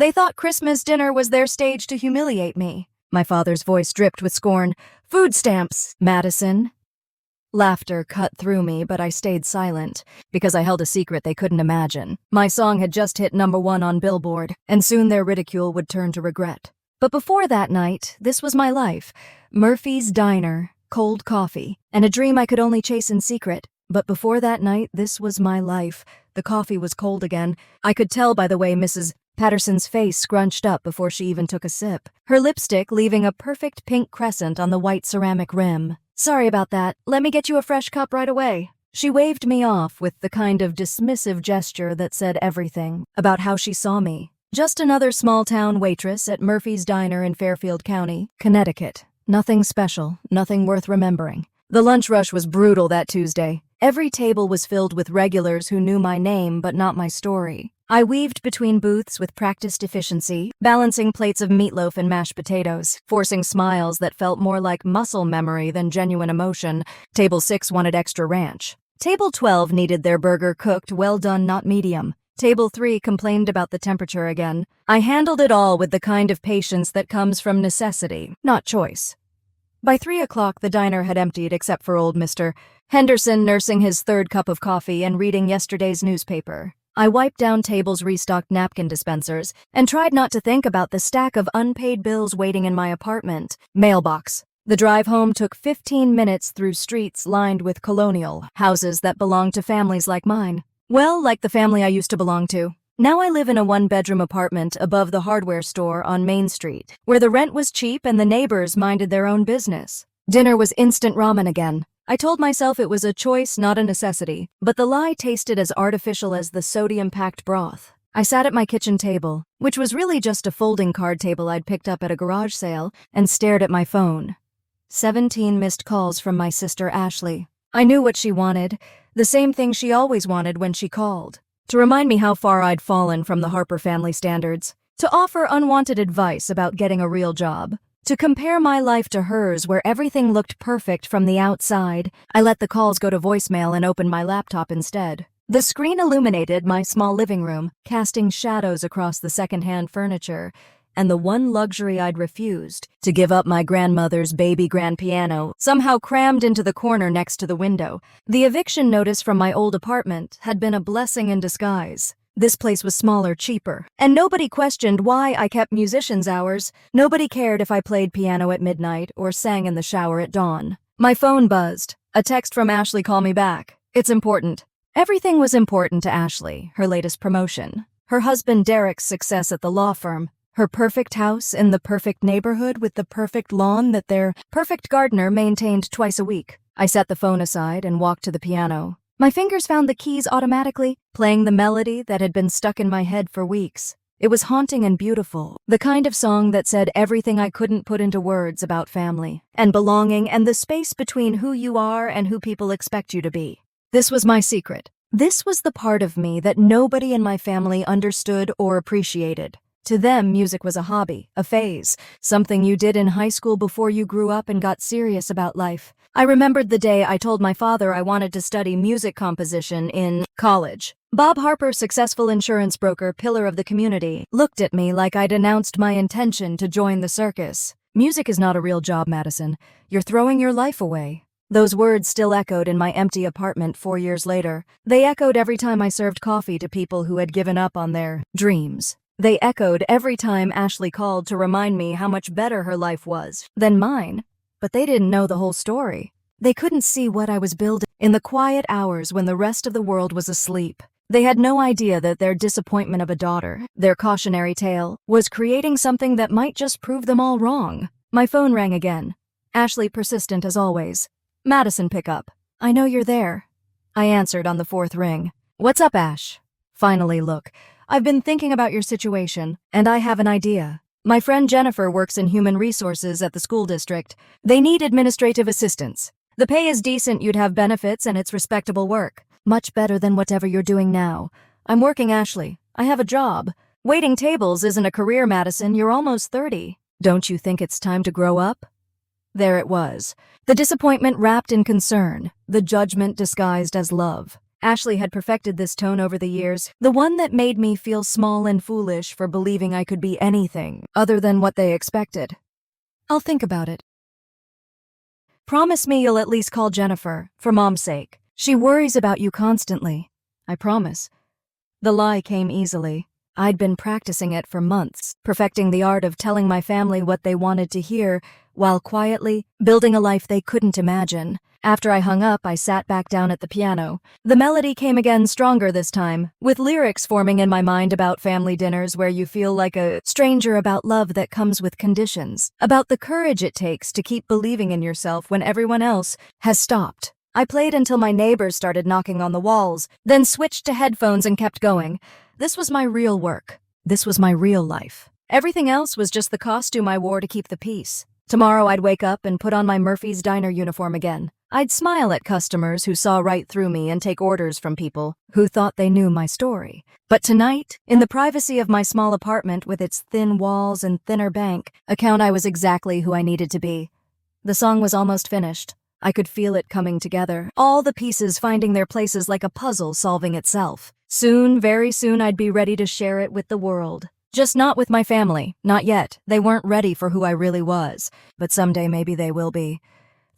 They thought Christmas dinner was their stage to humiliate me. My father's voice dripped with scorn. Food stamps, Madison. Laughter cut through me, but I stayed silent, because I held a secret they couldn't imagine. My song had just hit #1 on Billboard, and soon their ridicule would turn to regret. But before that night, this was my life. Murphy's Diner, cold coffee, and a dream I could only chase in secret. But before that night, this was my life. The coffee was cold again. I could tell by the way Mrs. Patterson's face scrunched up before she even took a sip, her lipstick leaving a perfect pink crescent on the white ceramic rim. Sorry about that. Let me get you a fresh cup right away. She waved me off with the kind of dismissive gesture that said everything about how she saw me. Just another small-town waitress at Murphy's Diner in Fairfield County, Connecticut. Nothing special, nothing worth remembering. The lunch rush was brutal that Tuesday. Every table was filled with regulars who knew my name but not my story. I weaved between booths with practiced efficiency, balancing plates of meatloaf and mashed potatoes, forcing smiles that felt more like muscle memory than genuine emotion. Table 6 wanted extra ranch. Table 12 needed their burger cooked, well done, not medium. Table 3 complained about the temperature again. I handled it all with the kind of patience that comes from necessity, not choice. By 3 o'clock, the diner had emptied except for old Mr. Henderson nursing his third cup of coffee and reading yesterday's newspaper. I wiped down tables, restocked napkin dispensers, and tried not to think about the stack of unpaid bills waiting in my apartment. Mailbox. The drive home took 15 minutes through streets lined with colonial houses that belonged to families like mine. Well, like the family I used to belong to. Now I live in a one-bedroom apartment above the hardware store on Main Street, where the rent was cheap and the neighbors minded their own business. Dinner was instant ramen again. I told myself it was a choice, not a necessity, but the lie tasted as artificial as the sodium-packed broth. I sat at my kitchen table, which was really just a folding card table I'd picked up at a garage sale, and stared at my phone. 17 missed calls from my sister Ashley. I knew what she wanted, the same thing she always wanted when she called. To remind me how far I'd fallen from the Harper family standards. To offer unwanted advice about getting a real job. To compare my life to hers where everything looked perfect from the outside. I let the calls go to voicemail and opened my laptop instead. The screen illuminated my small living room, casting shadows across the second-hand furniture, and the one luxury I'd refused, to give up, my grandmother's baby grand piano, somehow crammed into the corner next to the window. The eviction notice from my old apartment had been a blessing in disguise. This place was smaller, cheaper, and nobody questioned why I kept musicians' hours. Nobody cared if I played piano at midnight or sang in the shower at dawn. My phone buzzed. A text from Ashley called me back. It's important. Everything was important to Ashley, her latest promotion, her husband Derek's success at the law firm, her perfect house in the perfect neighborhood with the perfect lawn that their perfect gardener maintained twice a week. I set the phone aside and walked to the piano. My fingers found the keys automatically, playing the melody that had been stuck in my head for weeks. It was haunting and beautiful, the kind of song that said everything I couldn't put into words about family and belonging and the space between who you are and who people expect you to be. This was my secret. This was the part of me that nobody in my family understood or appreciated. To them, music was a hobby, a phase, something you did in high school before you grew up and got serious about life. I remembered the day I told my father I wanted to study music composition in college. Bob Harper, successful insurance broker, pillar of the community, looked at me like I'd announced my intention to join the circus. Music is not a real job, Madison. You're throwing your life away. Those words still echoed in my empty apartment 4 years later. They echoed every time I served coffee to people who had given up on their dreams. They echoed every time Ashley called to remind me how much better her life was than mine. But they didn't know the whole story. They couldn't see what I was building in the quiet hours when the rest of the world was asleep. They had no idea that their disappointment of a daughter, their cautionary tale, was creating something that might just prove them all wrong. My phone rang again. Ashley, persistent as always. Madison, pick up. I know you're there. I answered on the 4th ring. What's up, Ash? Finally, look. I've been thinking about your situation, and I have an idea. My friend Jennifer works in human resources at the school district. They need administrative assistance. The pay is decent, you'd have benefits, and it's respectable work. Much better than whatever you're doing now. I'm working, Ashley. I have a job. Waiting tables isn't a career, Madison. You're almost 30. Don't you think it's time to grow up? There it was. The disappointment wrapped in concern. The judgment disguised as love. Ashley had perfected this tone over the years, the one that made me feel small and foolish for believing I could be anything other than what they expected. I'll think about it. Promise me you'll at least call Jennifer, for Mom's sake. She worries about you constantly. I promise. The lie came easily. I'd been practicing it for months, perfecting the art of telling my family what they wanted to hear, while quietly building a life they couldn't imagine. After I hung up, I sat back down at the piano. The melody came again stronger this time, with lyrics forming in my mind about family dinners where you feel like a stranger, about love that comes with conditions, about the courage it takes to keep believing in yourself when everyone else has stopped. I played until my neighbors started knocking on the walls, then switched to headphones and kept going. This was my real work. This was my real life. Everything else was just the costume I wore to keep the peace. Tomorrow I'd wake up and put on my Murphy's Diner uniform again. I'd smile at customers who saw right through me and take orders from people who thought they knew my story. But tonight, in the privacy of my small apartment with its thin walls and thinner bank account, I was exactly who I needed to be. The song was almost finished. I could feel it coming together, all the pieces finding their places like a puzzle solving itself. Soon, very soon, I'd be ready to share it with the world. Just not with my family, not yet. They weren't ready for who I really was, but someday maybe they will be.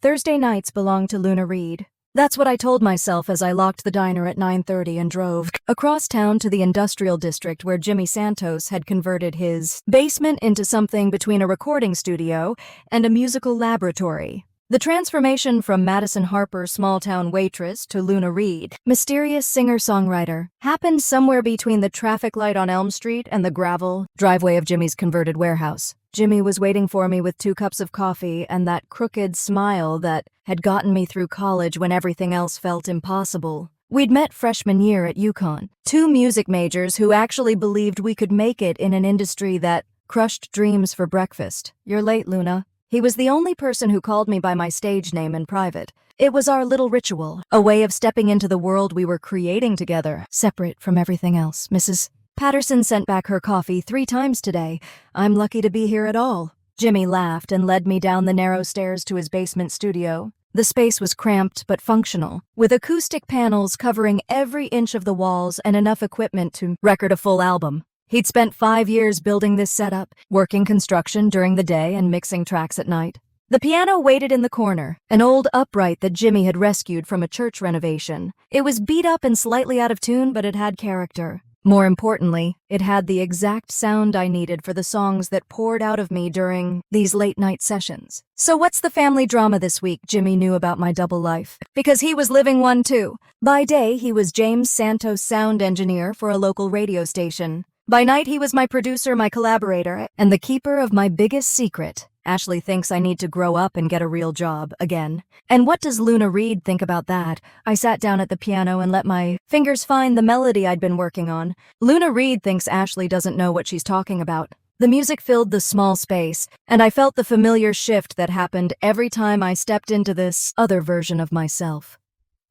Thursday nights belong to Luna Reed. That's what I told myself as I locked the diner at 9:30 and drove across town to the industrial district where Jimmy Santos had converted his basement into something between a recording studio and a musical laboratory. The transformation from Madison Harper, small-town waitress, to Luna Reed, mysterious singer-songwriter, happened somewhere between the traffic light on Elm Street and the gravel driveway of Jimmy's converted warehouse. Jimmy was waiting for me with 2 cups of coffee and that crooked smile that had gotten me through college when everything else felt impossible. We'd met freshman year at UConn, 2 music majors who actually believed we could make it in an industry that crushed dreams for breakfast. "You're late, Luna." He was the only person who called me by my stage name in private. It was our little ritual, a way of stepping into the world we were creating together, separate from everything else. "Mrs. Patterson sent back her coffee 3 times today. I'm lucky to be here at all." Jimmy laughed and led me down the narrow stairs to his basement studio. The space was cramped but functional, with acoustic panels covering every inch of the walls and enough equipment to record a full album. He'd spent 5 years building this setup, working construction during the day and mixing tracks at night. The piano waited in the corner, an old upright that Jimmy had rescued from a church renovation. It was beat up and slightly out of tune, but it had character. More importantly, it had the exact sound I needed for the songs that poured out of me during these late-night sessions. So what's the family drama this week? Jimmy knew about my double life, because he was living one too. By day, he was James Santos, sound engineer for a local radio station. By night, he was my producer, my collaborator, and the keeper of my biggest secret. Ashley thinks I need to grow up and get a real job again. And what does Luna Reed think about that? I sat down at the piano and let my fingers find the melody I'd been working on. Luna Reed thinks Ashley doesn't know what she's talking about. The music filled the small space, and I felt the familiar shift that happened every time I stepped into this other version of myself.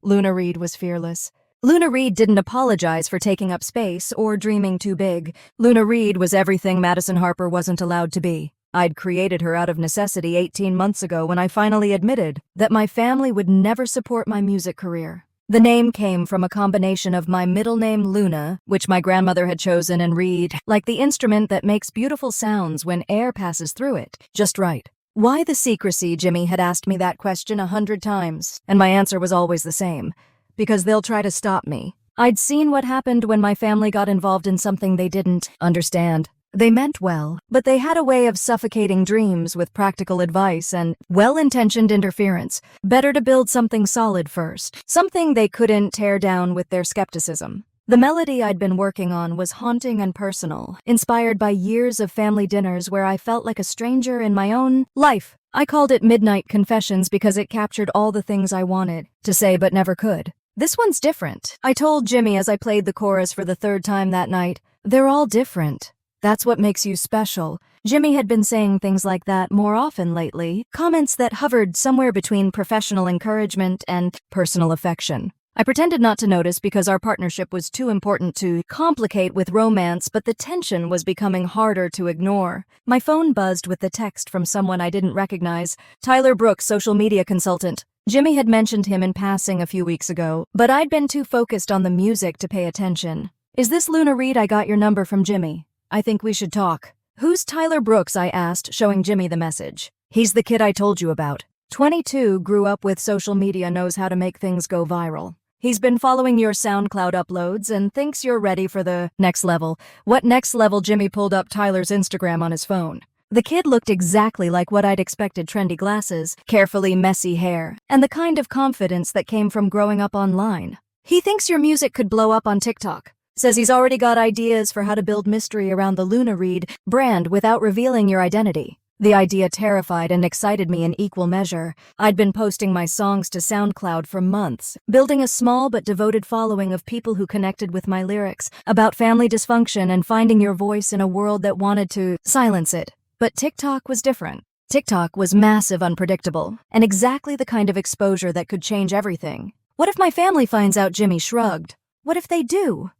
Luna Reed was fearless. Luna Reed didn't apologize for taking up space or dreaming too big. Luna Reed was everything Madison Harper wasn't allowed to be. I'd created her out of necessity 18 months ago when I finally admitted that my family would never support my music career. The name came from a combination of my middle name Luna, which my grandmother had chosen, and Reed, like the instrument that makes beautiful sounds when air passes through it, just right. Why the secrecy? Jimmy had asked me that question 100 times, and my answer was always the same. Because they'll try to stop me. I'd seen what happened when my family got involved in something they didn't understand. They meant well, but they had a way of suffocating dreams with practical advice and well-intentioned interference. Better to build something solid first, something they couldn't tear down with their skepticism. The melody I'd been working on was haunting and personal, inspired by years of family dinners where I felt like a stranger in my own life. I called it Midnight Confessions because it captured all the things I wanted to say but never could. "This one's different," I told Jimmy as I played the chorus for the 3rd time that night. "They're all different. That's what makes you special." Jimmy had been saying things like that more often lately, comments that hovered somewhere between professional encouragement and personal affection. I pretended not to notice because our partnership was too important to complicate with romance, but the tension was becoming harder to ignore. My phone buzzed with the text from someone I didn't recognize. "Tyler Brooks, social media consultant." Jimmy had mentioned him in passing a few weeks ago, but I'd been too focused on the music to pay attention. "Is this Luna Reed? I got your number from Jimmy. I think we should talk." "Who's Tyler Brooks?" I asked, showing Jimmy the message. "He's the kid I told you about. 22, grew up with social media, knows how to make things go viral. He's been following your SoundCloud uploads and thinks you're ready for the next level." "What next level?" Jimmy pulled up Tyler's Instagram on his phone. The kid looked exactly like what I'd expected: trendy glasses, carefully messy hair, and the kind of confidence that came from growing up online. "He thinks your music could blow up on TikTok. Says he's already got ideas for how to build mystery around the Luna Reed brand without revealing your identity." The idea terrified and excited me in equal measure. I'd been posting my songs to SoundCloud for months, building a small but devoted following of people who connected with my lyrics about family dysfunction and finding your voice in a world that wanted to silence it. But TikTok was different. TikTok was massive, unpredictable, and exactly the kind of exposure that could change everything. What if my family finds out? Jimmy shrugged. What if they do?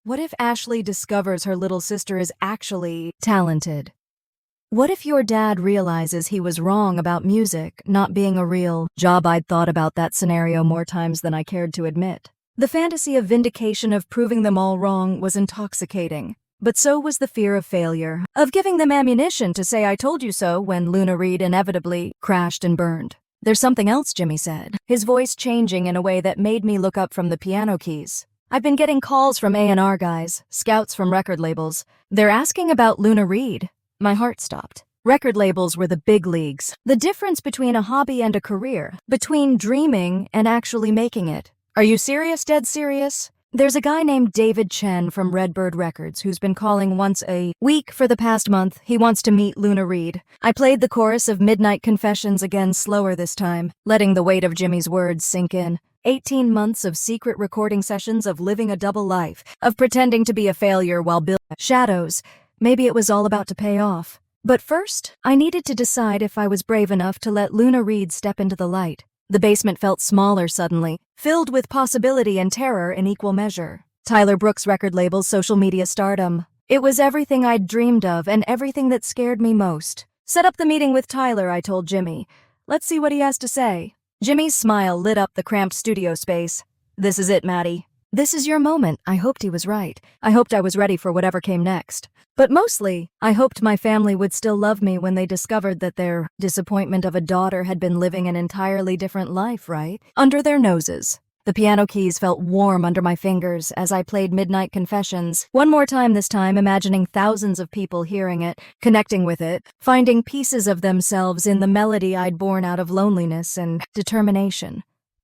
What if Ashley discovers her little sister is actually talented? What if your dad realizes he was wrong about music not being a real job? I'd thought about that scenario more times than I cared to admit. The fantasy of vindication, of proving them all wrong, was intoxicating. But so was the fear of failure, of giving them ammunition to say "I told you so" when Luna Reed inevitably crashed and burned. "There's something else," Jimmy said, his voice changing in a way that made me look up from the piano keys. "I've been getting calls from A&R guys, scouts from record labels. They're asking about Luna Reed." My heart stopped. Record labels were the big leagues. The difference between a hobby and a career, between dreaming and actually making it. "Are you serious? Dead serious?" "There's a guy named David Chen from Redbird Records who's been calling once a week for the past month. He wants to meet Luna Reed." I played the chorus of Midnight Confessions again, slower this time, letting the weight of Jimmy's words sink in. 18 months of secret recording sessions, of living a double life, of pretending to be a failure while building shadows. Maybe it was all about to pay off. But first, I needed to decide if I was brave enough to let Luna Reed step into the light. The basement felt smaller suddenly, filled with possibility and terror in equal measure. Tyler Brooks' record label, social media stardom. It was everything I'd dreamed of and everything that scared me most. "Set up the meeting with Tyler," I told Jimmy. "Let's see what he has to say." Jimmy's smile lit up the cramped studio space. "This is it, Maddie. This is your moment." I hoped he was right. I hoped I was ready for whatever came next. But mostly, I hoped my family would still love me when they discovered that their disappointment of a daughter had been living an entirely different life right under their noses. The piano keys felt warm under my fingers as I played Midnight Confessions. One more time this time, imagining thousands of people hearing it, connecting with it, finding pieces of themselves in the melody I'd born out of loneliness and determination.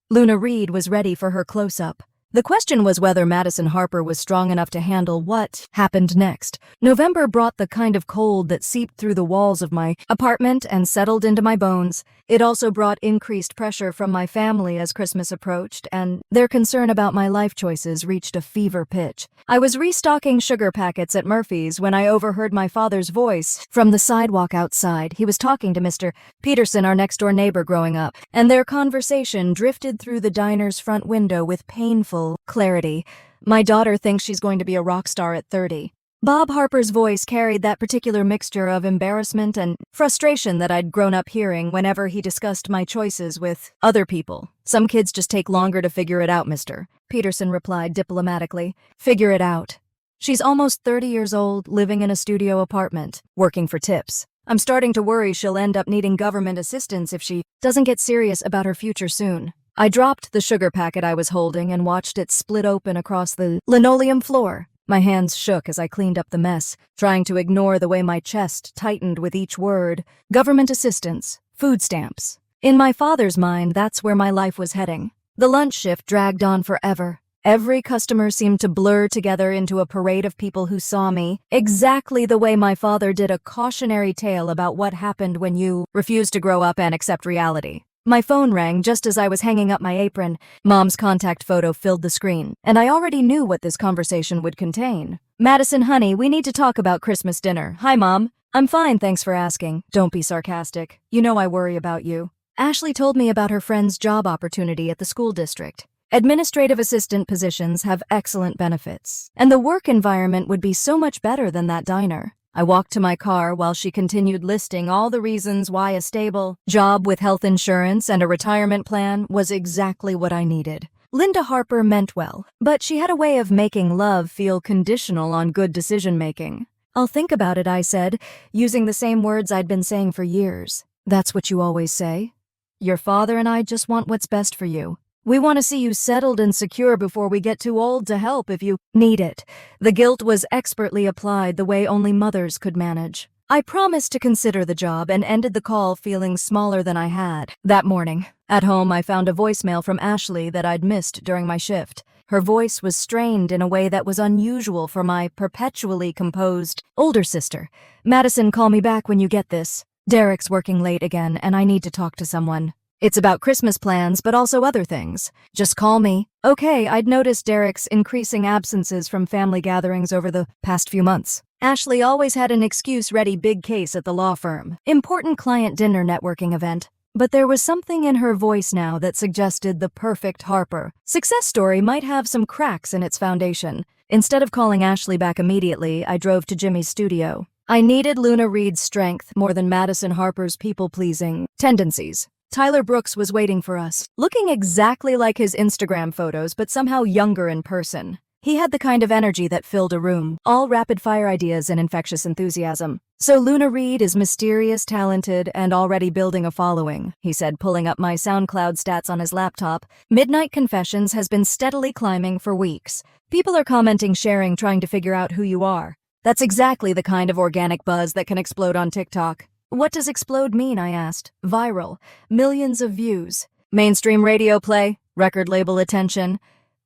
Luna Reed was ready for her close-up. The question was whether Madison Harper was strong enough to handle what happened next. November brought the kind of cold that seeped through the walls of my apartment and settled into my bones. It also brought increased pressure from my family as Christmas approached, and their concern about my life choices reached a fever pitch. I was restocking sugar packets at Murphy's when I overheard my father's voice from the sidewalk outside. He was talking to Mr. Peterson, our next-door neighbor growing up, and their conversation drifted through the diner's front window with painful clarity. "My daughter thinks she's going to be a rock star at 30. Bob Harper's voice carried that particular mixture of embarrassment and frustration that I'd grown up hearing whenever he discussed my choices with other people. "Some kids just take longer to figure it out, Mr. Peterson replied diplomatically. "Figure it out. She's almost 30 years old, living in a studio apartment, working for tips. I'm starting to worry she'll end up needing government assistance if she doesn't get serious about her future soon." I dropped the sugar packet I was holding and watched it split open across the linoleum floor. My hands shook as I cleaned up the mess, trying to ignore the way my chest tightened with each word. Government assistance, food stamps. In my father's mind, that's where my life was heading. The lunch shift dragged on forever. Every customer seemed to blur together into a parade of people who saw me, exactly the way my father did a cautionary tale about what happened when you refuse to grow up and accept reality. My phone rang just as I was hanging up my apron. Mom's contact photo filled the screen, and I already knew what this conversation would contain. "Madison, honey, we need to talk about Christmas dinner." "Hi, Mom. I'm fine, thanks for asking." "Don't be sarcastic. You know I worry about you." Ashley told me about her friend's job opportunity at the school district. Administrative assistant positions have excellent benefits, and the work environment would be so much better than that diner. I walked to my car while she continued listing all the reasons why a stable job with health insurance and a retirement plan was exactly what I needed. Linda Harper meant well, but she had a way of making love feel conditional on good decision-making. "I'll think about it," I said, using the same words I'd been saying for years. "That's what you always say. Your father and I just want what's best for you. We want to see you settled and secure before we get too old to help if you need it." The guilt was expertly applied the way only mothers could manage. I promised to consider the job and ended the call feeling smaller than I had. That morning, at home, I found a voicemail from Ashley that I'd missed during my shift. Her voice was strained in a way that was unusual for my perpetually composed older sister. "Madison, call me back when you get this. Derek's working late again, and I need to talk to someone. It's about Christmas plans, but also other things. Just call me." Okay, I'd noticed Derek's increasing absences from family gatherings over the past few months. Ashley always had an excuse ready: big case at the law firm, important client dinner, networking event. But there was something in her voice now that suggested the perfect Harper success story might have some cracks in its foundation. Instead of calling Ashley back immediately, I drove to Jimmy's studio. I needed Luna Reed's strength more than Madison Harper's people-pleasing tendencies. Tyler Brooks was waiting for us, looking exactly like his Instagram photos, but somehow younger in person. He had the kind of energy that filled a room, all rapid-fire ideas and infectious enthusiasm. "So Luna Reed is mysterious, talented, and already building a following," he said, pulling up my SoundCloud stats on his laptop. "Midnight Confessions has been steadily climbing for weeks. People are commenting, sharing, trying to figure out who you are. That's exactly the kind of organic buzz that can explode on TikTok." "What does explode mean?" I asked. "Viral. Millions of views. Mainstream radio play? Record label attention?"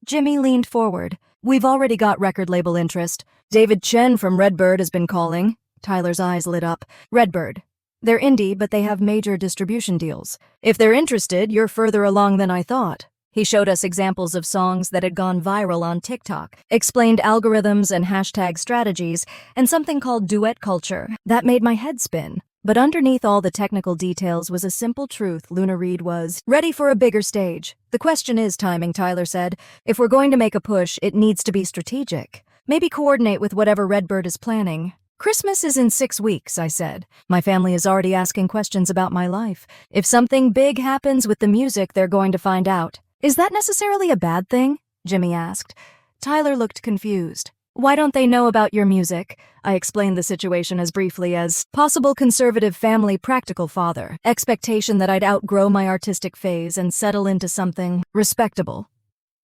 Jimmy leaned forward. "We've already got record label interest. David Chen from Redbird has been calling." Tyler's eyes lit up. "Redbird. They're indie, but they have major distribution deals. If they're interested, you're further along than I thought." He showed us examples of songs that had gone viral on TikTok, explained algorithms and hashtag strategies, and something called duet culture. That made my head spin. But underneath all the technical details was a simple truth: Luna Reed was ready for a bigger stage. "The question is timing," Tyler said. "If we're going to make a push, it needs to be strategic. Maybe coordinate with whatever Redbird is planning." "Christmas is in 6 weeks," I said. "My family is already asking questions about my life. If something big happens with the music, they're going to find out." "Is that necessarily a bad thing?" Jimmy asked. Tyler looked confused. "Why don't they know about your music?" I explained the situation as briefly as possible conservative family, practical father, expectation that I'd outgrow my artistic phase and settle into something respectable.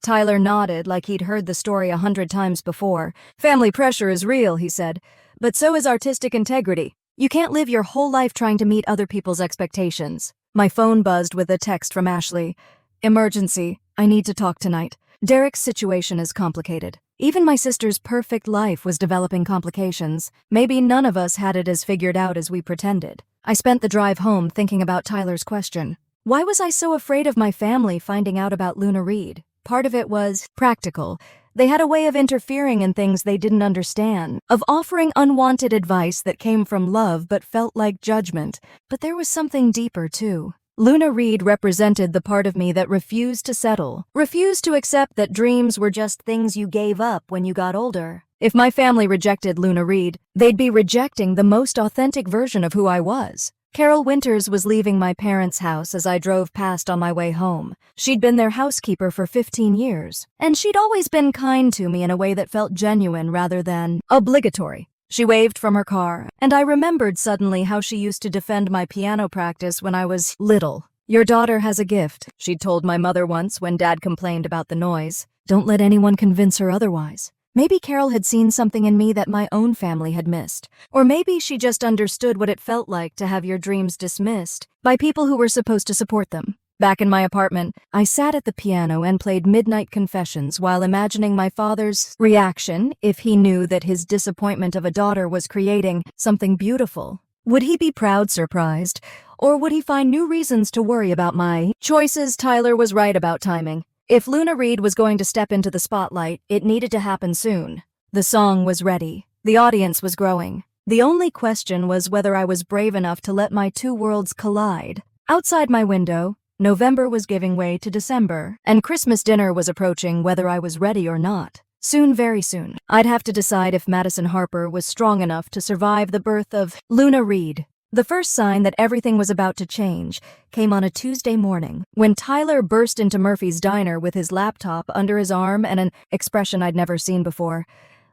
Tyler nodded like he'd heard the story 100 times before. "Family pressure is real," he said, "but so is artistic integrity. You can't live your whole life trying to meet other people's expectations." My phone buzzed with a text from Ashley. "Emergency. I need to talk tonight. Derek's situation is complicated. Even my sister's perfect life was developing complications. Maybe none of us had it as figured out as we pretended." I spent the drive home thinking about Tyler's question. Why was I so afraid of my family finding out about Luna Reed? Part of it was practical. They had a way of interfering in things they didn't understand, of offering unwanted advice that came from love but felt like judgment. But there was something deeper, too. Luna Reed represented the part of me that refused to settle, refused to accept that dreams were just things you gave up when you got older. If my family rejected Luna Reed, they'd be rejecting the most authentic version of who I was. Carol Winters was leaving my parents' house as I drove past on my way home. She'd been their housekeeper for 15 years, and she'd always been kind to me in a way that felt genuine rather than obligatory. She waved from her car, and I remembered suddenly how she used to defend my piano practice when I was little. "Your daughter has a gift," she'd told my mother once when Dad complained about the noise. "Don't let anyone convince her otherwise." Maybe Carol had seen something in me that my own family had missed. Or maybe she just understood what it felt like to have your dreams dismissed by people who were supposed to support them. Back in my apartment, I sat at the piano and played Midnight Confessions while imagining my father's reaction if he knew that his disappointment of a daughter was creating something beautiful. Would he be proud, surprised, or would he find new reasons to worry about my choices? Tyler was right about timing. If Luna Reed was going to step into the spotlight, it needed to happen soon. The song was ready. The audience was growing. The only question was whether I was brave enough to let my two worlds collide. Outside my window, November was giving way to December, and Christmas dinner was approaching whether I was ready or not. Soon, very soon, I'd have to decide if Madison Harper was strong enough to survive the birth of Luna Reed. The first sign that everything was about to change came on a Tuesday morning when Tyler burst into Murphy's diner with his laptop under his arm and an expression I'd never seen before.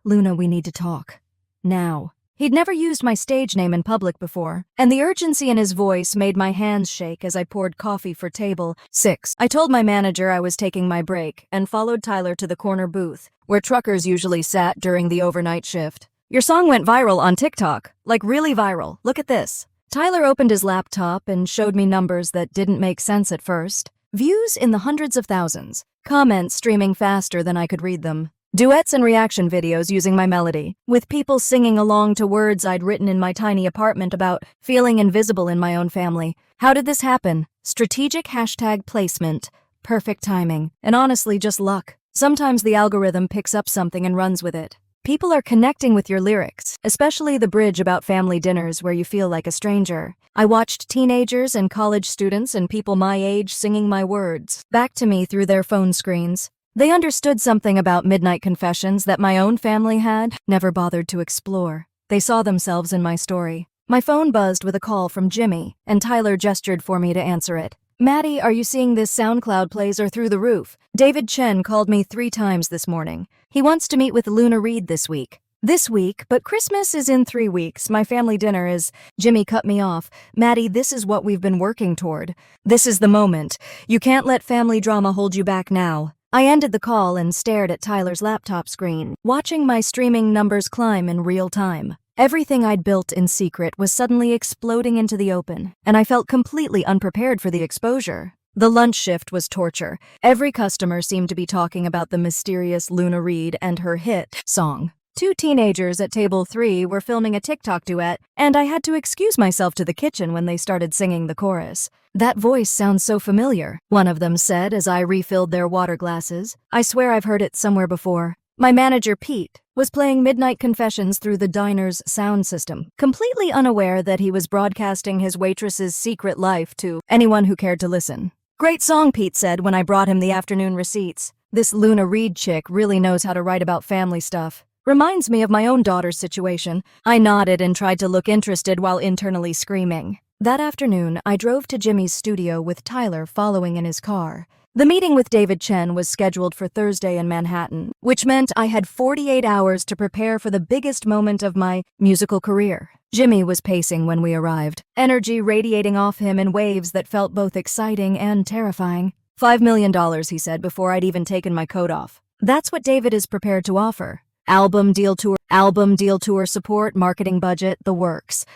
"Luna, we need to talk. Now." He'd never used my stage name in public before, and the urgency in his voice made my hands shake as I poured coffee for table 6. I told my manager I was taking my break and followed Tyler to the corner booth, where truckers usually sat during the overnight shift. "Your song went viral on TikTok. Like really viral. Look at this." Tyler opened his laptop and showed me numbers that didn't make sense at first. Views in the hundreds of thousands. Comments streaming faster than I could read them. Duets and reaction videos using my melody, with people singing along to words I'd written in my tiny apartment about feeling invisible in my own family. How did this happen? Strategic hashtag placement, perfect timing, and honestly just luck. Sometimes the algorithm picks up something and runs with it. People are connecting with your lyrics, especially the bridge about family dinners where you feel like a stranger. I watched teenagers and college students and people my age singing my words back to me through their phone screens. They understood something about midnight confessions that my own family had never bothered to explore. They saw themselves in my story. My phone buzzed with a call from Jimmy, and Tyler gestured for me to answer it. "Maddie, are you seeing this SoundCloud plays are through the roof? David Chen called me 3 times this morning. He wants to meet with Luna Reed this week." "This week, but Christmas is in 3 weeks. My family dinner is—" Jimmy cut me off. "Maddie, this is what we've been working toward. This is the moment. You can't let family drama hold you back now." I ended the call and stared at Tyler's laptop screen, watching my streaming numbers climb in real time. Everything I'd built in secret was suddenly exploding into the open, and I felt completely unprepared for the exposure. The lunch shift was torture. Every customer seemed to be talking about the mysterious Luna Reed and her hit song. 2 teenagers at table 3 were filming a TikTok duet, and I had to excuse myself to the kitchen when they started singing the chorus. "That voice sounds so familiar," one of them said as I refilled their water glasses. "I swear I've heard it somewhere before." My manager, Pete, was playing Midnight Confessions through the diner's sound system, completely unaware that he was broadcasting his waitress's secret life to anyone who cared to listen. "Great song," Pete said when I brought him the afternoon receipts. "This Luna Reed chick really knows how to write about family stuff. Reminds me of my own daughter's situation." I nodded and tried to look interested while internally screaming. That afternoon, I drove to Jimmy's studio with Tyler following in his car. The meeting with David Chen was scheduled for Thursday in Manhattan, which meant I had 48 hours to prepare for the biggest moment of my musical career. Jimmy was pacing when we arrived, energy radiating off him in waves that felt both exciting and terrifying. $5 million, he said before I'd even taken my coat off. That's what David is prepared to offer. Album deal tour support, marketing budget, the works.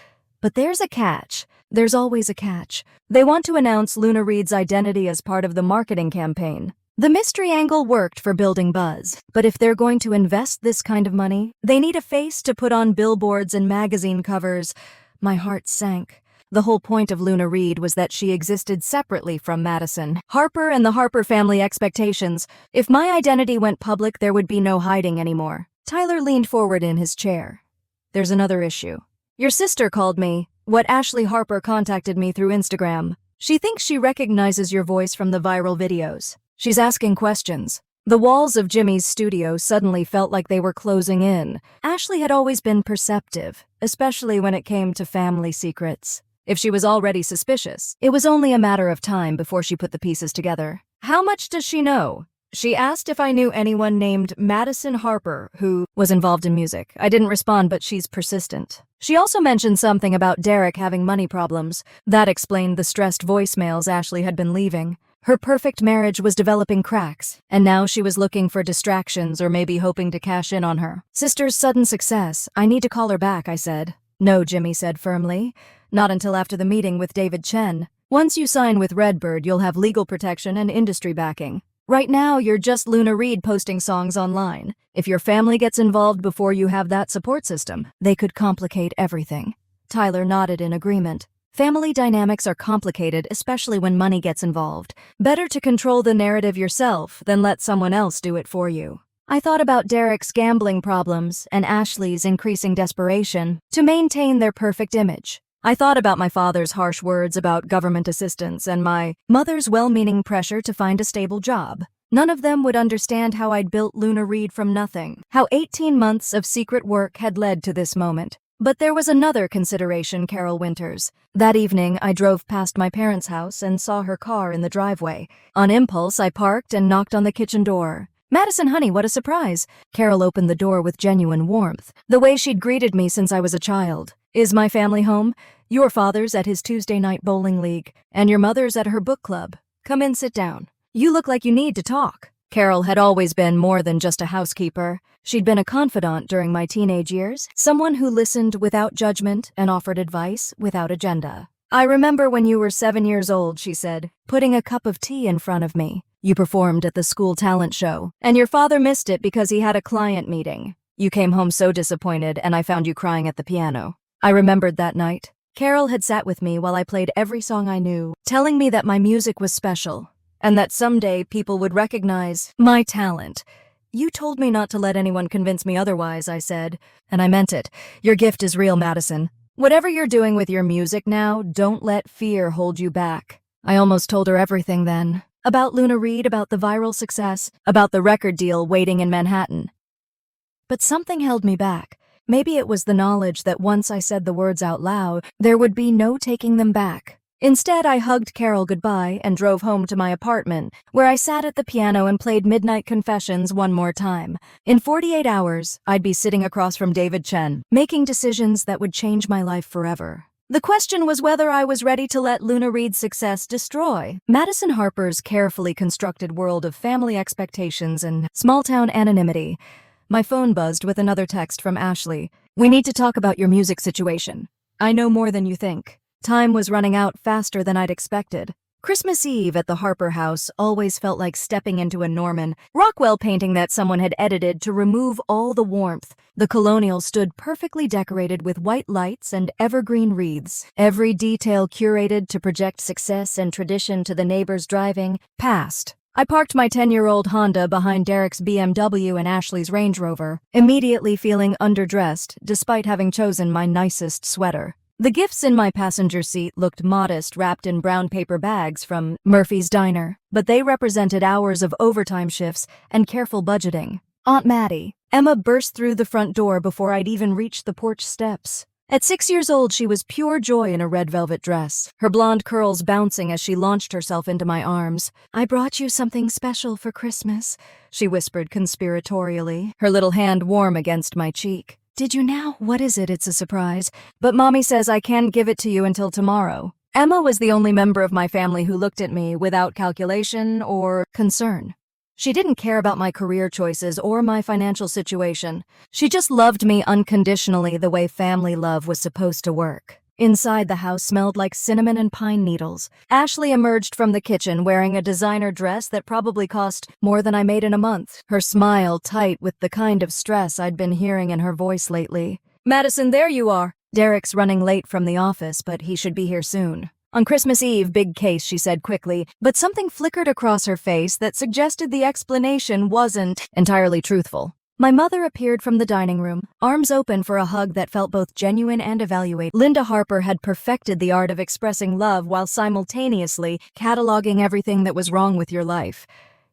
But there's a catch. There's always a catch. They want to announce Luna Reed's identity as part of the marketing campaign. The mystery angle worked for building buzz, but if they're going to invest this kind of money, they need a face to put on billboards and magazine covers. My heart sank. The whole point of Luna Reed was that she existed separately from Madison Harper and the Harper family expectations. If my identity went public, there would be no hiding anymore. Tyler leaned forward in his chair. "There's another issue. Your sister called me. What Ashley Harper contacted me through Instagram. She thinks she recognizes your voice from the viral videos. She's asking questions." The walls of Jimmy's studio suddenly felt like they were closing in. Ashley had always been perceptive, especially when it came to family secrets. If she was already suspicious, it was only a matter of time before she put the pieces together. "How much does she know?" She asked if I knew anyone named Madison Harper who was involved in music. I didn't respond, but she's persistent. She also mentioned something about Derek having money problems. That explained the stressed voicemails Ashley had been leaving. Her perfect marriage was developing cracks, and now she was looking for distractions or maybe hoping to cash in on her sister's sudden success. "I need to call her back," I said. "No," Jimmy said firmly. "Not until after the meeting with David Chen. Once you sign with Redbird, you'll have legal protection and industry backing. Right now, you're just Luna Reed posting songs online. If your family gets involved before you have that support system, they could complicate everything." Tyler nodded in agreement. Family dynamics are complicated, especially when money gets involved. Better to control the narrative yourself than let someone else do it for you. I thought about Derek's gambling problems and Ashley's increasing desperation to maintain their perfect image. I thought about my father's harsh words about government assistance and my mother's well-meaning pressure to find a stable job. None of them would understand how I'd built Luna Reed from nothing, how 18 months of secret work had led to this moment. But there was another consideration, Carol Winters. That evening, I drove past my parents' house and saw her car in the driveway. On impulse, I parked and knocked on the kitchen door. "Madison, honey, what a surprise." Carol opened the door with genuine warmth, the way she'd greeted me since I was a child. "Is my family home? Your father's at his Tuesday night bowling league, and your mother's at her book club. Come in, sit down. You look like you need to talk." Carol had always been more than just a housekeeper. She'd been a confidant during my teenage years, someone who listened without judgment and offered advice without agenda. "I remember when you were 7 years old," she said, putting a cup of tea in front of me. "You performed at the school talent show, and your father missed it because he had a client meeting. You came home so disappointed, and I found you crying at the piano." I remembered that night. Carol had sat with me while I played every song I knew, telling me that my music was special, and that someday people would recognize my talent. "You told me not to let anyone convince me otherwise," I said, and I meant it. "Your gift is real, Madison. Whatever you're doing with your music now, don't let fear hold you back." I almost told her everything then. About Luna Reed, about the viral success, about the record deal waiting in Manhattan. But something held me back. Maybe it was the knowledge that once I said the words out loud, there would be no taking them back. Instead, I hugged Carol goodbye and drove home to my apartment, where I sat at the piano and played Midnight Confessions one more time. In 48 hours, I'd be sitting across from David Chen, making decisions that would change my life forever. The question was whether I was ready to let Luna Reed's success destroy Madison Harper's carefully constructed world of family expectations and small-town anonymity. My phone buzzed with another text from Ashley. "We need to talk about your music situation. I know more than you think." Time was running out faster than I'd expected. Christmas Eve at the Harper house always felt like stepping into a Norman Rockwell painting that someone had edited to remove all the warmth. The colonial stood perfectly decorated with white lights and evergreen wreaths, every detail curated to project success and tradition to the neighbors driving past. I parked my 10-year-old Honda behind Derek's BMW and Ashley's Range Rover, immediately feeling underdressed despite having chosen my nicest sweater. The gifts in my passenger seat looked modest, wrapped in brown paper bags from Murphy's Diner, but they represented hours of overtime shifts and careful budgeting. "Aunt Maddie." Emma burst through the front door before I'd even reached the porch steps. At 6 years old, she was pure joy in a red velvet dress, her blonde curls bouncing as she launched herself into my arms. "I brought you something special for Christmas," she whispered conspiratorially, her little hand warm against my cheek. "Did you now? What is it? It's a surprise. But Mommy says I can't give it to you until tomorrow." Emma was the only member of my family who looked at me without calculation or concern. She didn't care about my career choices or my financial situation. She just loved me unconditionally the way family love was supposed to work. Inside, the house smelled like cinnamon and pine needles. Ashley emerged from the kitchen wearing a designer dress that probably cost more than I made in a month, her smile tight with the kind of stress I'd been hearing in her voice lately. "Madison, there you are." "Derek's running late from the office, but he should be here soon." "On Christmas Eve, big case," she said quickly, but something flickered across her face that suggested the explanation wasn't entirely truthful. My mother appeared from the dining room, arms open for a hug that felt both genuine and evaluating. Linda Harper had perfected the art of expressing love while simultaneously cataloging everything that was wrong with your life.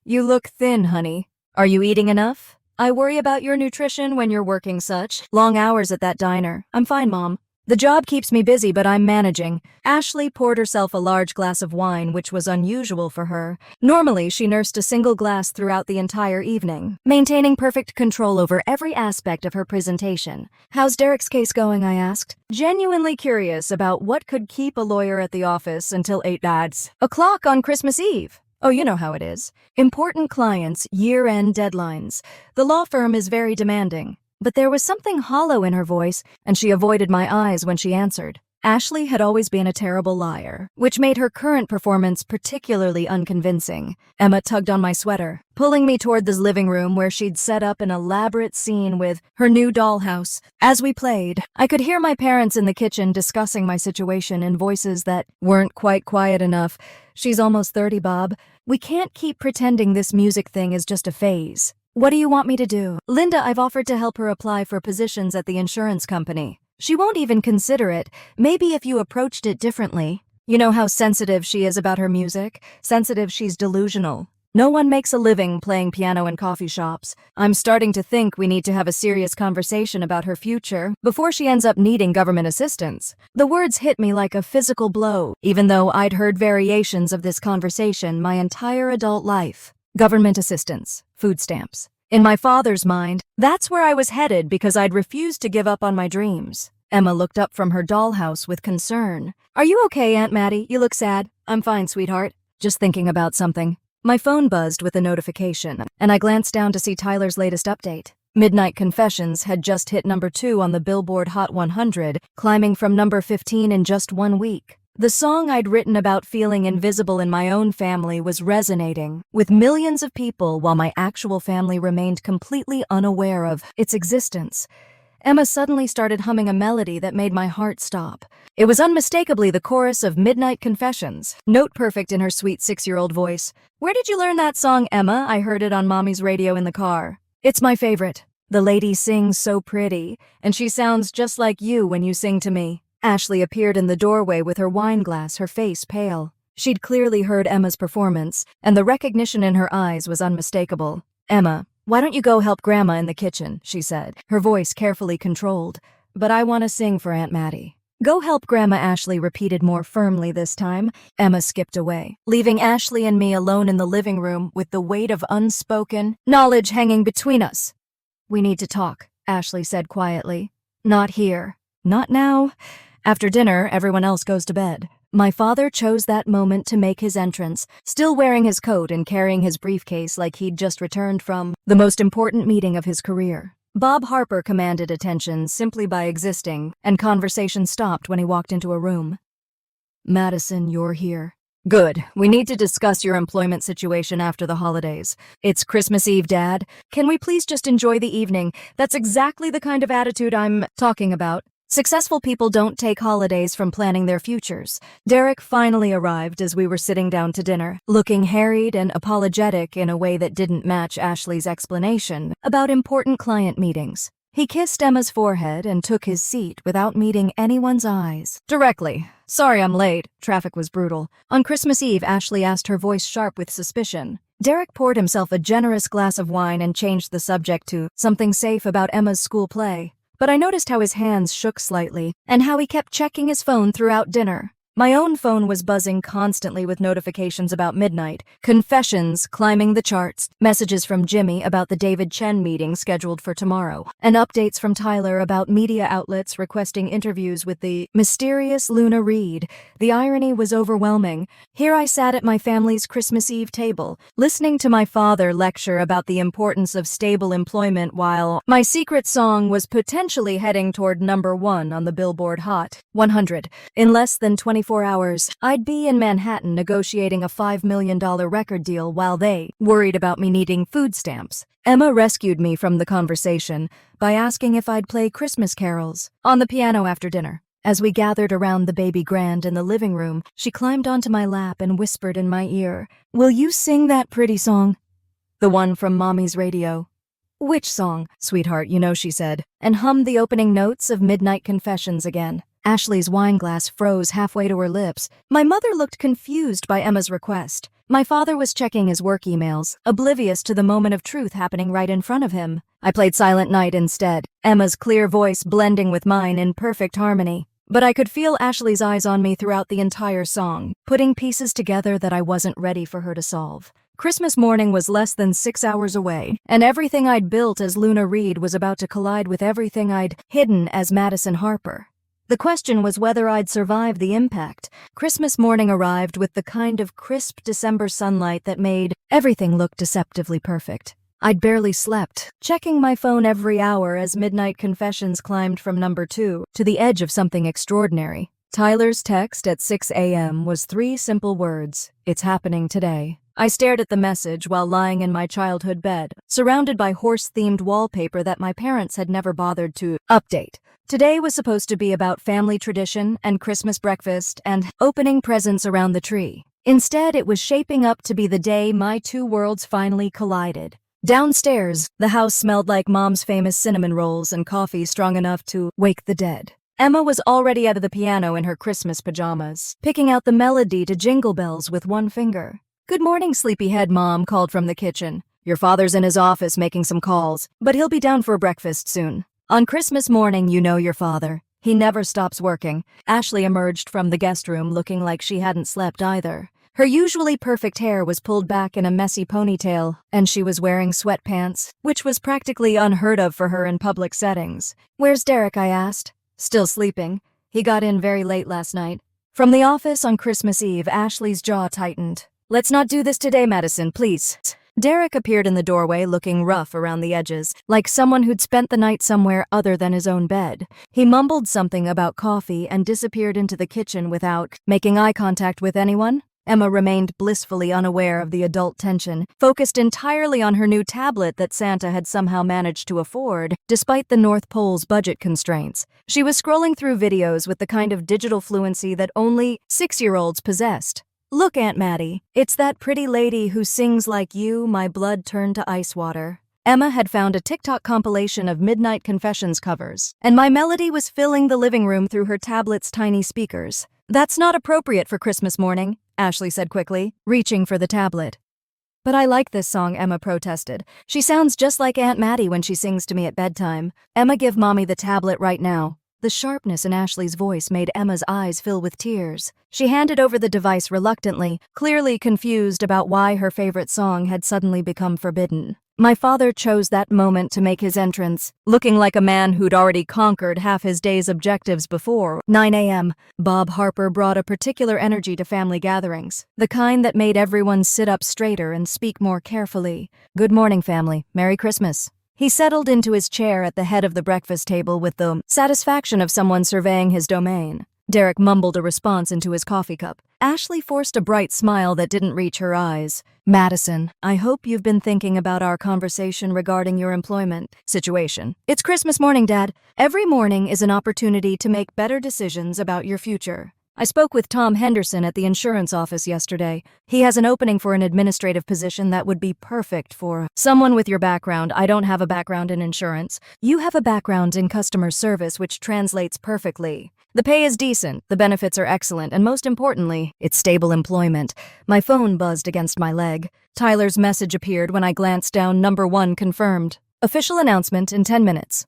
"You look thin, honey. Are you eating enough? I worry about your nutrition when you're working such long hours at that diner." "I'm fine, Mom. The job keeps me busy, but I'm managing." Ashley poured herself a large glass of wine, which was unusual for her. Normally, she nursed a single glass throughout the entire evening, maintaining perfect control over every aspect of her presentation. "How's Derek's case going?" I asked, genuinely curious about what could keep a lawyer at the office until 8 o'clock on Christmas Eve. "Oh, you know how it is. Important clients, year-end deadlines. The law firm is very demanding." But there was something hollow in her voice, and she avoided my eyes when she answered. Ashley had always been a terrible liar, which made her current performance particularly unconvincing. Emma tugged on my sweater, pulling me toward the living room where she'd set up an elaborate scene with her new dollhouse. As we played, I could hear my parents in the kitchen discussing my situation in voices that weren't quite quiet enough. "She's almost 30, Bob. We can't keep pretending this music thing is just a phase. What do you want me to do?" "Linda, I've offered to help her apply for positions at the insurance company. She won't even consider it. Maybe if you approached it differently." You know how sensitive she is about her music? Sensitive she's delusional. No one makes a living playing piano in coffee shops. I'm starting to think we need to have a serious conversation about her future before she ends up needing government assistance. The words hit me like a physical blow, even though I'd heard variations of this conversation my entire adult life. Government assistance, food stamps. In my father's mind, that's where I was headed because I'd refused to give up on my dreams. Emma looked up from her dollhouse with concern. Are you okay, Aunt Maddie? You look sad. I'm fine, sweetheart. Just thinking about something. My phone buzzed with a notification, and I glanced down to see Tyler's latest update. Midnight Confessions had just hit number 2 on the Billboard Hot 100, climbing from number 15 in just 1 week. The song I'd written about feeling invisible in my own family was resonating with millions of people while my actual family remained completely unaware of its existence. Emma suddenly started humming a melody that made my heart stop. It was unmistakably the chorus of Midnight Confessions, note-perfect in her sweet 6-year-old voice. Where did you learn that song, Emma? I heard it on Mommy's radio in the car. It's my favorite. The lady sings so pretty, and she sounds just like you when you sing to me. Ashley appeared in the doorway with her wine glass, her face pale. She'd clearly heard Emma's performance, and the recognition in her eyes was unmistakable. Emma, why don't you go help Grandma in the kitchen, she said, her voice carefully controlled. But I want to sing for Aunt Maddie. Go help Grandma, Ashley repeated more firmly this time. Emma skipped away, leaving Ashley and me alone in the living room with the weight of unspoken knowledge hanging between us. We need to talk, Ashley said quietly. Not here. Not now. After dinner, everyone else goes to bed. My father chose that moment to make his entrance, still wearing his coat and carrying his briefcase like he'd just returned from the most important meeting of his career. Bob Harper commanded attention simply by existing, and conversation stopped when he walked into a room. Madison, you're here. Good. We need to discuss your employment situation after the holidays. It's Christmas Eve, Dad. Can we please just enjoy the evening? That's exactly the kind of attitude I'm talking about. Successful people don't take holidays from planning their futures. Derek finally arrived as we were sitting down to dinner, looking harried and apologetic in a way that didn't match Ashley's explanation about important client meetings. He kissed Emma's forehead and took his seat without meeting anyone's eyes. Directly. Sorry I'm late. Traffic was brutal. On Christmas Eve, Ashley asked, her voice sharp with suspicion. Derek poured himself a generous glass of wine and changed the subject to something safe about Emma's school play. But I noticed how his hands shook slightly, and how he kept checking his phone throughout dinner. My own phone was buzzing constantly with notifications about Midnight, confessions climbing the charts, messages from Jimmy about the David Chen meeting scheduled for tomorrow, and updates from Tyler about media outlets requesting interviews with the mysterious Luna Reed. The irony was overwhelming. Here I sat at my family's Christmas Eve table, listening to my father lecture about the importance of stable employment while my secret song was potentially heading toward number 1 on the Billboard Hot 100. In less than 24 hours, I'd be in Manhattan negotiating a $5 million record deal while they worried about me needing food stamps. Emma rescued me from the conversation by asking if I'd play Christmas carols on the piano after dinner. As we gathered around the baby grand in the living room, she climbed onto my lap and whispered in my ear, "Will you sing that pretty song? The one from Mommy's radio." "Which song, sweetheart?" she said, and hummed the opening notes of Midnight Confessions again. Ashley's wine glass froze halfway to her lips. My mother looked confused by Emma's request. My father was checking his work emails, oblivious to the moment of truth happening right in front of him. I played Silent Night instead, Emma's clear voice blending with mine in perfect harmony. But I could feel Ashley's eyes on me throughout the entire song, putting pieces together that I wasn't ready for her to solve. Christmas morning was less than 6 hours away, and everything I'd built as Luna Reed was about to collide with everything I'd hidden as Madison Harper. The question was whether I'd survive the impact. Christmas morning arrived with the kind of crisp December sunlight that made everything look deceptively perfect. I'd barely slept, checking my phone every hour as Midnight Confessions climbed from number 2 to the edge of something extraordinary. Tyler's text at 6 a.m. was 3 simple words: "It's happening today." I stared at the message while lying in my childhood bed, surrounded by horse-themed wallpaper that my parents had never bothered to update. Today was supposed to be about family tradition and Christmas breakfast and opening presents around the tree. Instead, it was shaping up to be the day my two worlds finally collided. Downstairs, the house smelled like Mom's famous cinnamon rolls and coffee strong enough to wake the dead. Emma was already out of the piano in her Christmas pajamas, picking out the melody to Jingle Bells with one finger. "Good morning, sleepyhead," Mom called from the kitchen. "Your father's in his office making some calls, but he'll be down for breakfast soon." On Christmas morning, you know your father. He never stops working. Ashley emerged from the guest room looking like she hadn't slept either. Her usually perfect hair was pulled back in a messy ponytail, and she was wearing sweatpants, which was practically unheard of for her in public settings. "Where's Derek?" I asked. "Still sleeping. He got in very late last night." From the office on Christmas Eve, Ashley's jaw tightened. "Let's not do this today, Madison, please." Derek appeared in the doorway looking rough around the edges, like someone who'd spent the night somewhere other than his own bed. He mumbled something about coffee and disappeared into the kitchen without making eye contact with anyone. Emma remained blissfully unaware of the adult tension, focused entirely on her new tablet that Santa had somehow managed to afford, despite the North Pole's budget constraints. She was scrolling through videos with the kind of digital fluency that only 6-year-olds possessed. "Look, Aunt Maddie, it's that pretty lady who sings like you, my blood turned to ice water." Emma had found a TikTok compilation of Midnight Confessions covers, and My Melody was filling the living room through her tablet's tiny speakers. "That's not appropriate for Christmas morning," Ashley said quickly, reaching for the tablet. "But I like this song," Emma protested. "She sounds just like Aunt Maddie when she sings to me at bedtime." "Emma, give Mommy the tablet right now." The sharpness in Ashley's voice made Emma's eyes fill with tears. She handed over the device reluctantly, clearly confused about why her favorite song had suddenly become forbidden. My father chose that moment to make his entrance, looking like a man who'd already conquered half his day's objectives before. 9 a.m. Bob Harper brought a particular energy to family gatherings, the kind that made everyone sit up straighter and speak more carefully. "Good morning, family. Merry Christmas." He settled into his chair at the head of the breakfast table with the satisfaction of someone surveying his domain. Derek mumbled a response into his coffee cup. Ashley forced a bright smile that didn't reach her eyes. "Madison, I hope you've been thinking about our conversation regarding your employment situation." "It's Christmas morning, Dad. Every morning is an opportunity to make better decisions about your future." "I spoke with Tom Henderson at the insurance office yesterday. He has an opening for an administrative position that would be perfect for someone with your background." "I don't have a background in insurance." "You have a background in customer service, which translates perfectly. The pay is decent, the benefits are excellent, and most importantly, it's stable employment." My phone buzzed against my leg. Tyler's message appeared when I glanced down. "Number 1 confirmed. Official announcement in 10 minutes.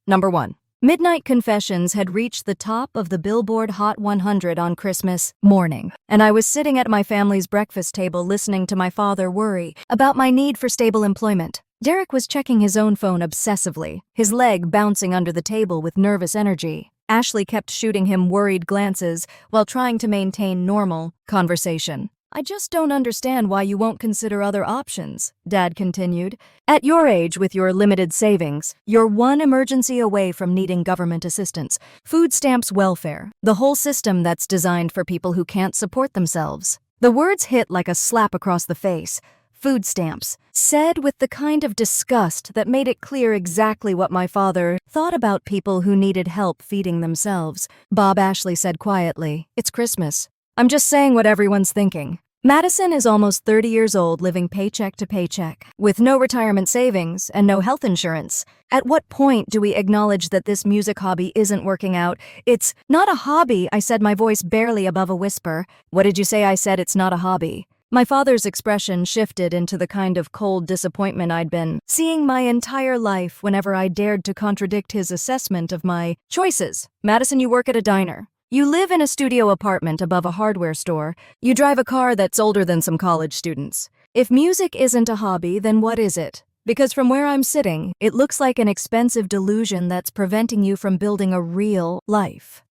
Number 1. Midnight Confessions had reached the top of the Billboard Hot 100 on Christmas morning, and I was sitting at my family's breakfast table listening to my father worry about my need for stable employment. Derek was checking his own phone obsessively, his leg bouncing under the table with nervous energy. Ashley kept shooting him worried glances while trying to maintain normal conversation. "I just don't understand why you won't consider other options," Dad continued. "At your age, with your limited savings, you're one emergency away from needing government assistance. Food stamps welfare, the whole system that's designed for people who can't support themselves." The words hit like a slap across the face. Food stamps, said with the kind of disgust that made it clear exactly what my father thought about people who needed help feeding themselves. "Bob," Ashley said quietly, "it's Christmas. I'm just saying what everyone's thinking. Madison is almost 30 years old, living paycheck to paycheck, with no retirement savings and no health insurance. At what point do we acknowledge that this music hobby isn't working out?" "It's not a hobby," I said, my voice barely above a whisper. "What did you say?" I said, "It's not a hobby." My father's expression shifted into the kind of cold disappointment I'd been seeing my entire life whenever I dared to contradict his assessment of my choices. "Madison, you work at a diner. You live in a studio apartment above a hardware store. You drive a car that's older than some college students. If music isn't a hobby, then what is it? Because from where I'm sitting, it looks like an expensive delusion that's preventing you from building a real life."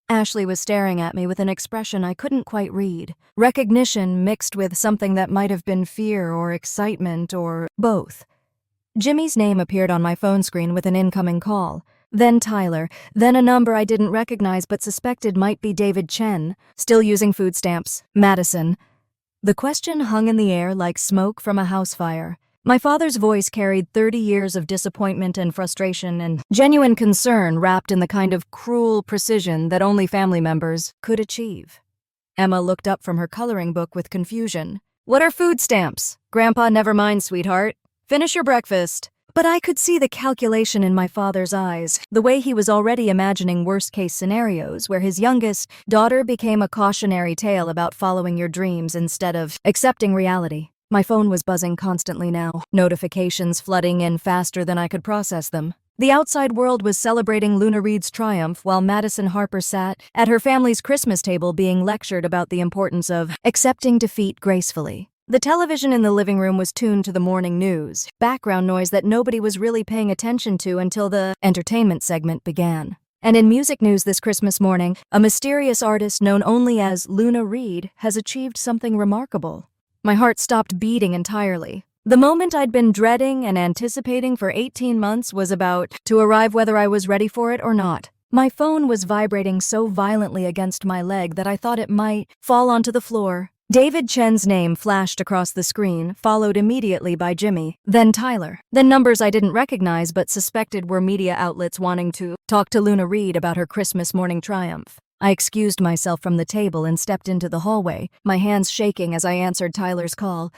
Ashley was staring at me with an expression I couldn't quite read. Recognition mixed with something that might have been fear or excitement or both. Jimmy's name appeared on my phone screen with an incoming call. Then Tyler, then a number I didn't recognize but suspected might be David Chen, still using food stamps. "Madison." The question hung in the air like smoke from a house fire. My father's voice carried 30 years of disappointment and frustration and genuine concern wrapped in the kind of cruel precision that only family members could achieve. Emma looked up from her coloring book with confusion. "What are food stamps?" "Grandpa, never mind, sweetheart. Finish your breakfast." But I could see the calculation in my father's eyes, the way he was already imagining worst-case scenarios where his youngest daughter became a cautionary tale about following your dreams instead of accepting reality. My phone was buzzing constantly now, notifications flooding in faster than I could process them. The outside world was celebrating Luna Reed's triumph while Madison Harper sat at her family's Christmas table being lectured about the importance of accepting defeat gracefully. The television in the living room was tuned to the morning news, background noise that nobody was really paying attention to until the entertainment segment began. And in music news this Christmas morning, a mysterious artist known only as Luna Reed has achieved something remarkable. My heart stopped beating entirely. The moment I'd been dreading and anticipating for 18 months was about to arrive, whether I was ready for it or not. My phone was vibrating so violently against my leg that I thought it might fall onto the floor. David Chen's name flashed across the screen, followed immediately by Jimmy, then Tyler, then numbers I didn't recognize but suspected were media outlets wanting to talk to Luna Reed about her Christmas morning triumph. I excused myself from the table and stepped into the hallway, my hands shaking as I answered Tyler's call.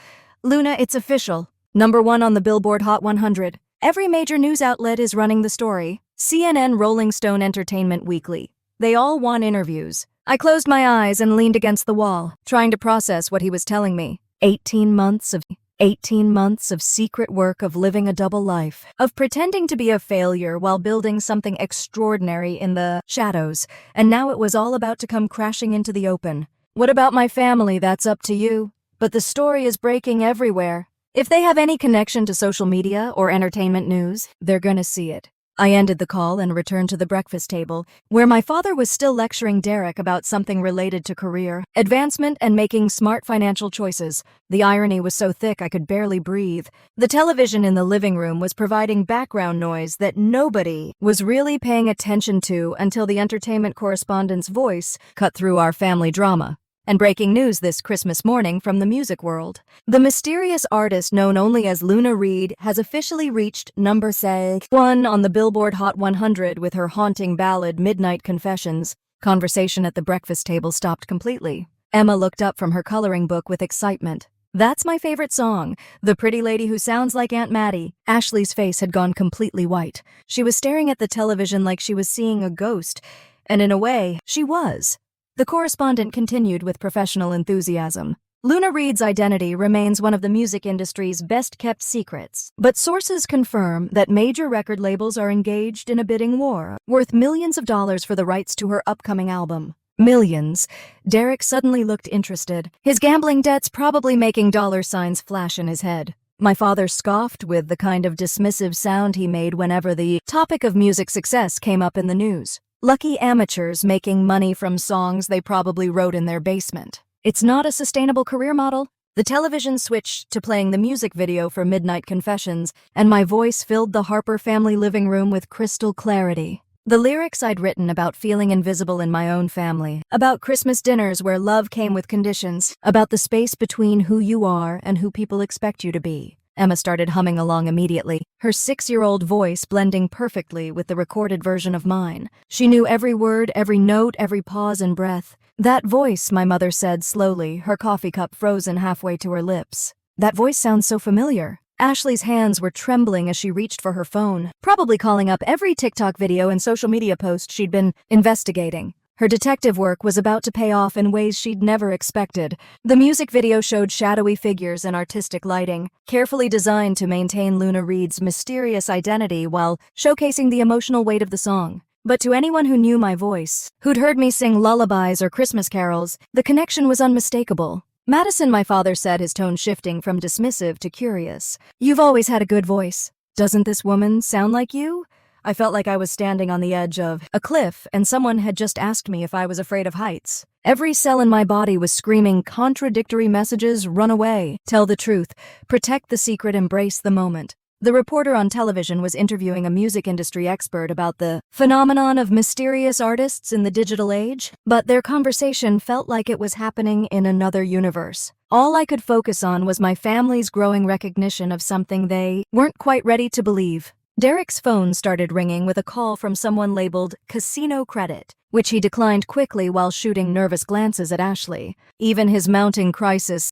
Luna, it's official. #1 on the Billboard Hot 100. Every major news outlet is running the story. CNN, Rolling Stone, Entertainment Weekly. They all want interviews. I closed my eyes and leaned against the wall, trying to process what he was telling me. 18 months of secret work, of living a double life, of pretending to be a failure while building something extraordinary in the shadows, and now it was all about to come crashing into the open. What about my family? That's up to you. But the story is breaking everywhere. If they have any connection to social media or entertainment news, they're gonna see it. I ended the call and returned to the breakfast table, where my father was still lecturing Derek about something related to career, advancement, and making smart financial choices. The irony was so thick I could barely breathe. The television in the living room was providing background noise that nobody was really paying attention to until the entertainment correspondent's voice cut through our family drama. And breaking news this Christmas morning from the music world. The mysterious artist known only as Luna Reed has officially reached #1 on the Billboard Hot 100 with her haunting ballad Midnight Confessions. Conversation at the breakfast table stopped completely. Emma looked up from her coloring book with excitement. That's my favorite song, The Pretty Lady Who Sounds Like Aunt Mattie. Ashley's face had gone completely white. She was staring at the television like she was seeing a ghost, and in a way, she was. The correspondent continued with professional enthusiasm. Luna Reed's identity remains one of the music industry's best-kept secrets, but sources confirm that major record labels are engaged in a bidding war, worth millions of dollars for the rights to her upcoming album. Millions. Derek suddenly looked interested, his gambling debts probably making dollar signs flash in his head. My father scoffed with the kind of dismissive sound he made whenever the topic of music success came up in the news. Lucky amateurs making money from songs they probably wrote in their basement. It's not a sustainable career model. The television switched to playing the music video for Midnight Confessions, and my voice filled the Harper family living room with crystal clarity. The lyrics I'd written about feeling invisible in my own family, about Christmas dinners where love came with conditions, about the space between who you are and who people expect you to be. Emma started humming along immediately, her 6-year-old voice blending perfectly with the recorded version of mine. She knew every word, every note, every pause and breath. That voice, my mother said slowly, her coffee cup frozen halfway to her lips. That voice sounds so familiar. Ashley's hands were trembling as she reached for her phone, probably calling up every TikTok video and social media post she'd been investigating. Her detective work was about to pay off in ways she'd never expected. The music video showed shadowy figures and artistic lighting, carefully designed to maintain Luna Reed's mysterious identity while showcasing the emotional weight of the song. But to anyone who knew my voice, who'd heard me sing lullabies or Christmas carols, the connection was unmistakable. Madison, my father said, his tone shifting from dismissive to curious. You've always had a good voice. Doesn't this woman sound like you? I felt like I was standing on the edge of a cliff and someone had just asked me if I was afraid of heights. Every cell in my body was screaming contradictory messages: run away, tell the truth, protect the secret, embrace the moment. The reporter on television was interviewing a music industry expert about the phenomenon of mysterious artists in the digital age, but their conversation felt like it was happening in another universe. All I could focus on was my family's growing recognition of something they weren't quite ready to believe. Derek's phone started ringing with a call from someone labeled Casino Credit, which he declined quickly while shooting nervous glances at Ashley. Even his mounting crisis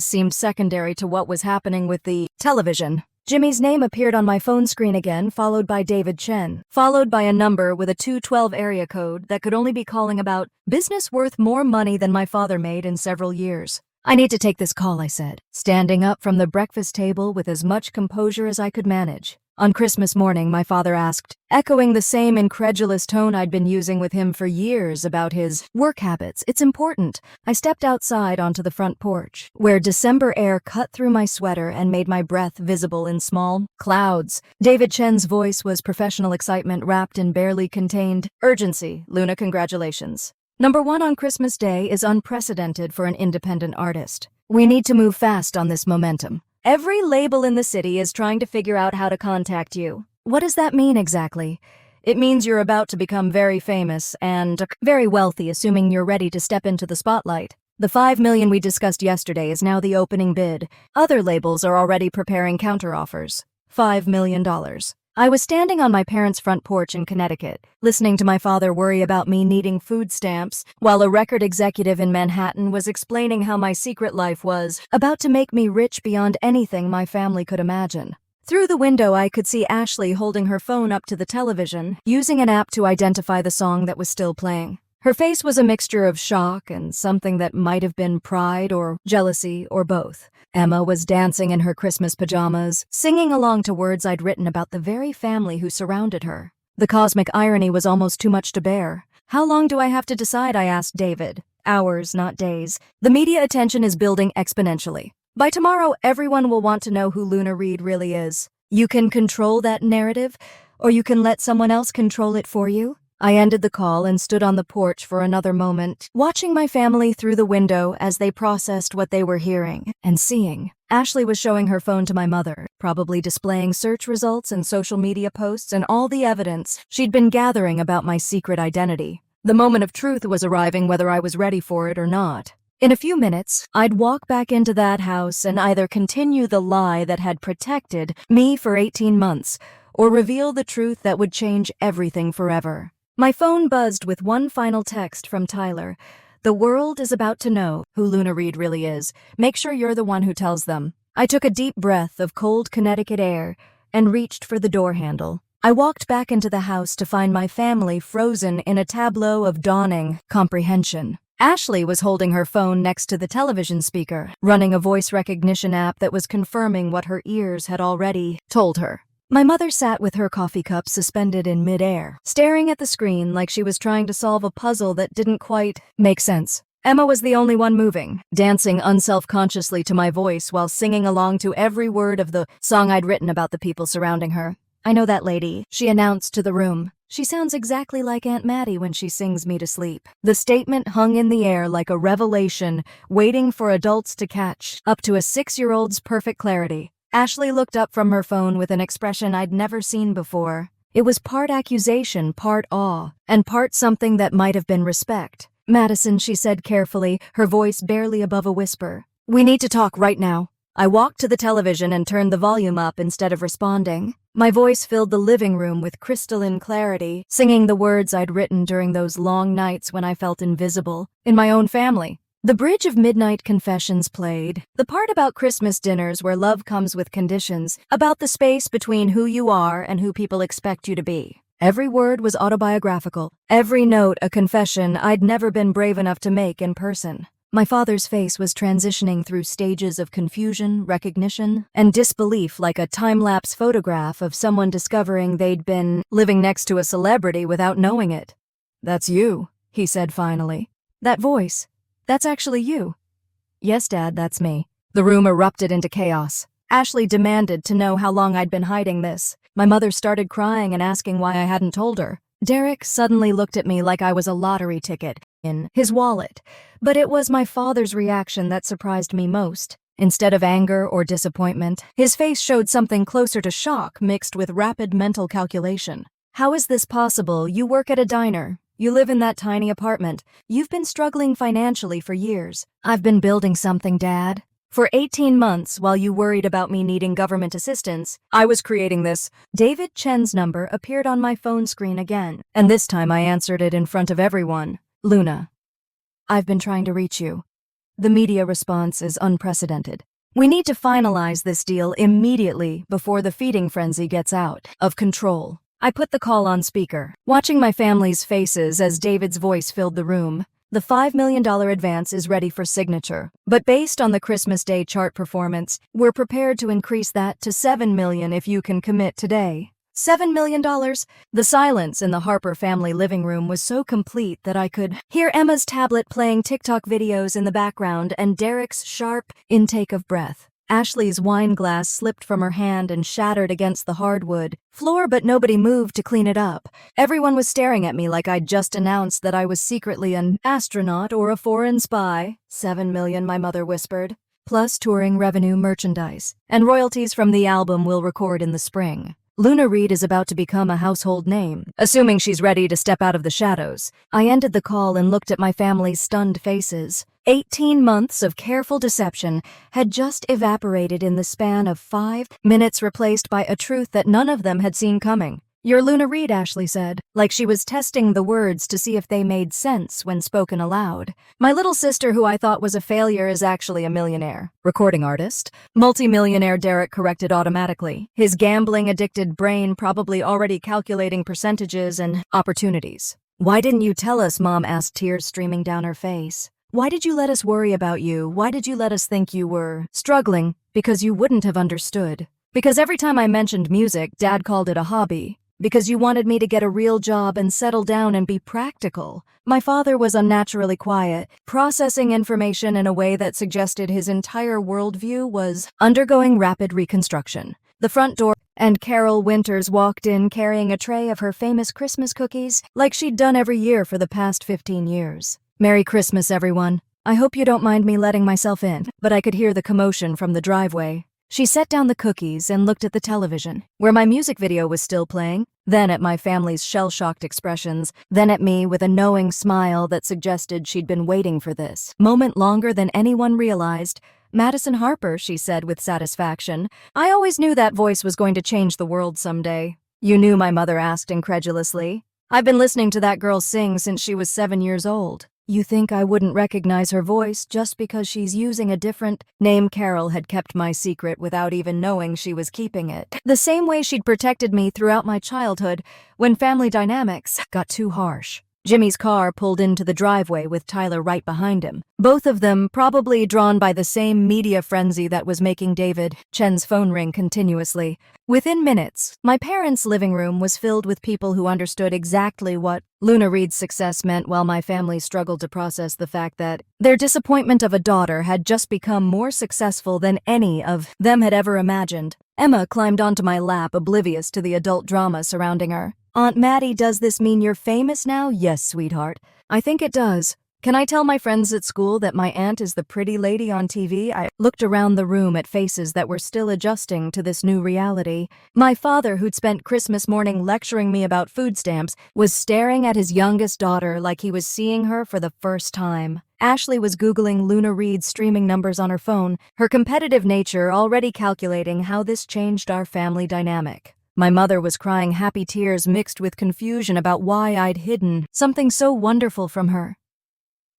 seemed secondary to what was happening with the television. Jimmy's name appeared on my phone screen again, followed by David Chen, followed by a number with a 212 area code that could only be calling about business worth more money than my father made in several years. I need to take this call, I said, standing up from the breakfast table with as much composure as I could manage. On Christmas morning, my father asked, echoing the same incredulous tone I'd been using with him for years about his work habits. It's important. I stepped outside onto the front porch, where December air cut through my sweater and made my breath visible in small clouds. David Chen's voice was professional excitement wrapped in barely contained urgency. Luna, congratulations. Number 1 on Christmas Day is unprecedented for an independent artist. We need to move fast on this momentum. Every label in the city is trying to figure out how to contact you. What does that mean exactly? It means you're about to become very famous and very wealthy, assuming you're ready to step into the spotlight. The $5 million we discussed yesterday is now the opening bid. Other labels are already preparing counteroffers. $5 million. I was standing on my parents' front porch in Connecticut, listening to my father worry about me needing food stamps, while a record executive in Manhattan was explaining how my secret life was about to make me rich beyond anything my family could imagine. Through the window, I could see Ashley holding her phone up to the television, using an app to identify the song that was still playing. Her face was a mixture of shock and something that might have been pride or jealousy or both. Emma was dancing in her Christmas pajamas, singing along to words I'd written about the very family who surrounded her. The cosmic irony was almost too much to bear. How long do I have to decide, I asked David. Hours, not days. The media attention is building exponentially. By tomorrow, everyone will want to know who Luna.It really is. You can control that narrative, or you can let someone else control it for you. I ended the call and stood on the porch for another moment, watching my family through the window as they processed what they were hearing and seeing. Ashley was showing her phone to my mother, probably displaying search results and social media posts and all the evidence she'd been gathering about my secret identity. The moment of truth was arriving, whether I was ready for it or not. In a few minutes, I'd walk back into that house and either continue the lie that had protected me for 18 months or reveal the truth that would change everything forever. My phone buzzed with one final text from Tyler. The world is about to know who Luna.It really is. Make sure you're the one who tells them. I took a deep breath of cold Connecticut air and reached for the door handle. I walked back into the house to find my family frozen in a tableau of dawning comprehension. Ashley was holding her phone next to the television speaker, running a voice recognition app that was confirming what her ears had already told her. My mother sat with her coffee cup suspended in midair, staring at the screen like she was trying to solve a puzzle that didn't quite make sense. Emma was the only one moving, dancing unself-consciously to my voice while singing along to every word of the song I'd written about the people surrounding her. I know that lady, she announced to the room. She sounds exactly like Aunt Maddie when she sings me to sleep. The statement hung in the air like a revelation, waiting for adults to catch up to a 6-year-old's perfect clarity. Ashley looked up from her phone with an expression I'd never seen before. It was part accusation, part awe, and part something that might have been respect. Madison, she said carefully, her voice barely above a whisper. We need to talk right now. I walked to the television and turned the volume up instead of responding. My voice filled the living room with crystalline clarity, singing the words I'd written during those long nights when I felt invisible in my own family. The Bridge of Midnight Confessions played, the part about Christmas dinners where love comes with conditions, about the space between who you are and who people expect you to be. Every word was autobiographical, every note a confession I'd never been brave enough to make in person. My father's face was transitioning through stages of confusion, recognition, and disbelief like a time-lapse photograph of someone discovering they'd been living next to a celebrity without knowing it. That's you, he said finally. That voice. That's actually you. Yes, Dad, that's me. The room erupted into chaos. Ashley demanded to know how long I'd been hiding this. My mother started crying and asking why I hadn't told her. Derek suddenly looked at me like I was a lottery ticket in his wallet. But it was my father's reaction that surprised me most. Instead of anger or disappointment, his face showed something closer to shock mixed with rapid mental calculation. How is this possible? You work at a diner. You live in that tiny apartment. You've been struggling financially for years. I've been building something, Dad. For 18 months, while you worried about me needing government assistance, I was creating this. David Chen's number appeared on my phone screen again, and this time I answered it in front of everyone. Luna, I've been trying to reach you. The media response is unprecedented. We need to finalize this deal immediately before the feeding frenzy gets out of control. I put the call on speaker, watching my family's faces as David's voice filled the room. The $5 million advance is ready for signature, but based on the Christmas Day chart performance, we're prepared to increase that to $7 million if you can commit today. $7 million? The silence in the Harper family living room was so complete that I could hear Emma's tablet playing TikTok videos in the background and Derek's sharp intake of breath. Ashley's wine glass slipped from her hand and shattered against the hardwood floor, but nobody moved to clean it up. Everyone was staring at me like I'd just announced that I was secretly an astronaut or a foreign spy. $7 million, my mother whispered. Plus touring revenue, merchandise, and royalties from the album we'll record in the spring. Mother.It is about to become a household name, assuming she's ready to step out of the shadows. I ended the call and looked at my family's stunned faces. 18 months of careful deception had just evaporated in the span of 5 minutes, replaced by a truth that none of them had seen coming. "You're Mother.It," Ashley said, like she was testing the words to see if they made sense when spoken aloud. "My little sister, who I thought was a failure, is actually a millionaire. Recording artist. Multi-millionaire," Derek corrected automatically, his gambling-addicted brain probably already calculating percentages and opportunities. "Why didn't you tell us?" Mom asked, tears streaming down her face. "Why did you let us worry about you? Why did you let us think you were struggling? Because you wouldn't have understood. Because every time I mentioned music, Dad called it a hobby. Because you wanted me to get a real job and settle down and be practical." My father was unnaturally quiet, processing information in a way that suggested his entire worldview was undergoing rapid reconstruction. The front door, and Carol Winters walked in carrying a tray of her famous Christmas cookies, like she'd done every year for the past 15 years. "Merry Christmas, everyone. I hope you don't mind me letting myself in," but I could hear the commotion from the driveway. She set down the cookies and looked at the television, where my music video was still playing, then at my family's shell-shocked expressions, then at me with a knowing smile that suggested she'd been waiting for this moment longer than anyone realized. "Madison Harper," she said with satisfaction. "I always knew that voice was going to change the world someday." "You knew?" my mother asked incredulously. "I've been listening to that girl sing since she was 7 years old." "You think I wouldn't recognize her voice just because she's using a different name?" Carol had kept my secret without even knowing she was keeping it. The same way she'd protected me throughout my childhood when family dynamics got too harsh. Jimmy's car pulled into the driveway with Tyler right behind him, both of them probably drawn by the same media frenzy that was making David Chen's phone ring continuously. Within minutes, my parents' living room was filled with people who understood exactly what Mother.It's success meant, while my family struggled to process the fact that their disappointment of a daughter had just become more successful than any of them had ever imagined. Emma climbed onto my lap, oblivious to the adult drama surrounding her. "Aunt Maddie, does this mean you're famous now?" "Yes, sweetheart. I think it does. Can I tell my friends at school that my aunt is the pretty lady on TV?" I looked around the room at faces that were still adjusting to this new reality. My father, who'd spent Christmas morning lecturing me about food stamps, was staring at his youngest daughter like he was seeing her for the first time. Ashley was Googling Mother.It's streaming numbers on her phone, her competitive nature already calculating how this changed our family dynamic. My mother was crying happy tears mixed with confusion about why I'd hidden something so wonderful from her.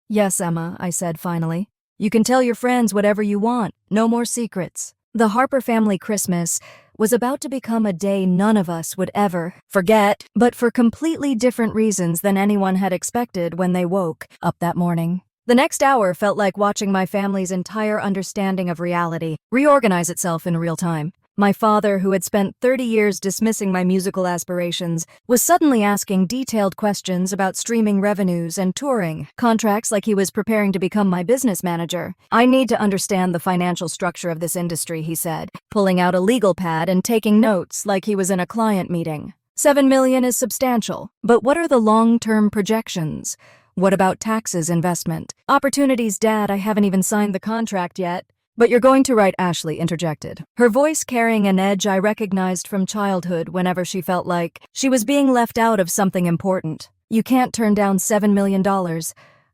"Yes, Emma," I said finally. "You can tell your friends whatever you want. No more secrets." The Harper family Christmas was about to become a day none of us would ever forget, but for completely different reasons than anyone had expected when they woke up that morning. The next hour felt like watching my family's entire understanding of reality reorganize itself in real time. My father, who had spent 30 years dismissing my musical aspirations, was suddenly asking detailed questions about streaming revenues and touring contracts like he was preparing to become my business manager. "I need to understand the financial structure of this industry," he said, pulling out a legal pad and taking notes like he was in a client meeting. $7 million is substantial, but what are the long-term projections? What about taxes, investment, opportunities? "Dad, I haven't even signed the contract yet." "But you're going to write," Ashley interjected, her voice carrying an edge I recognized from childhood whenever she felt like she was being left out of something important. "You can't turn down $7 million.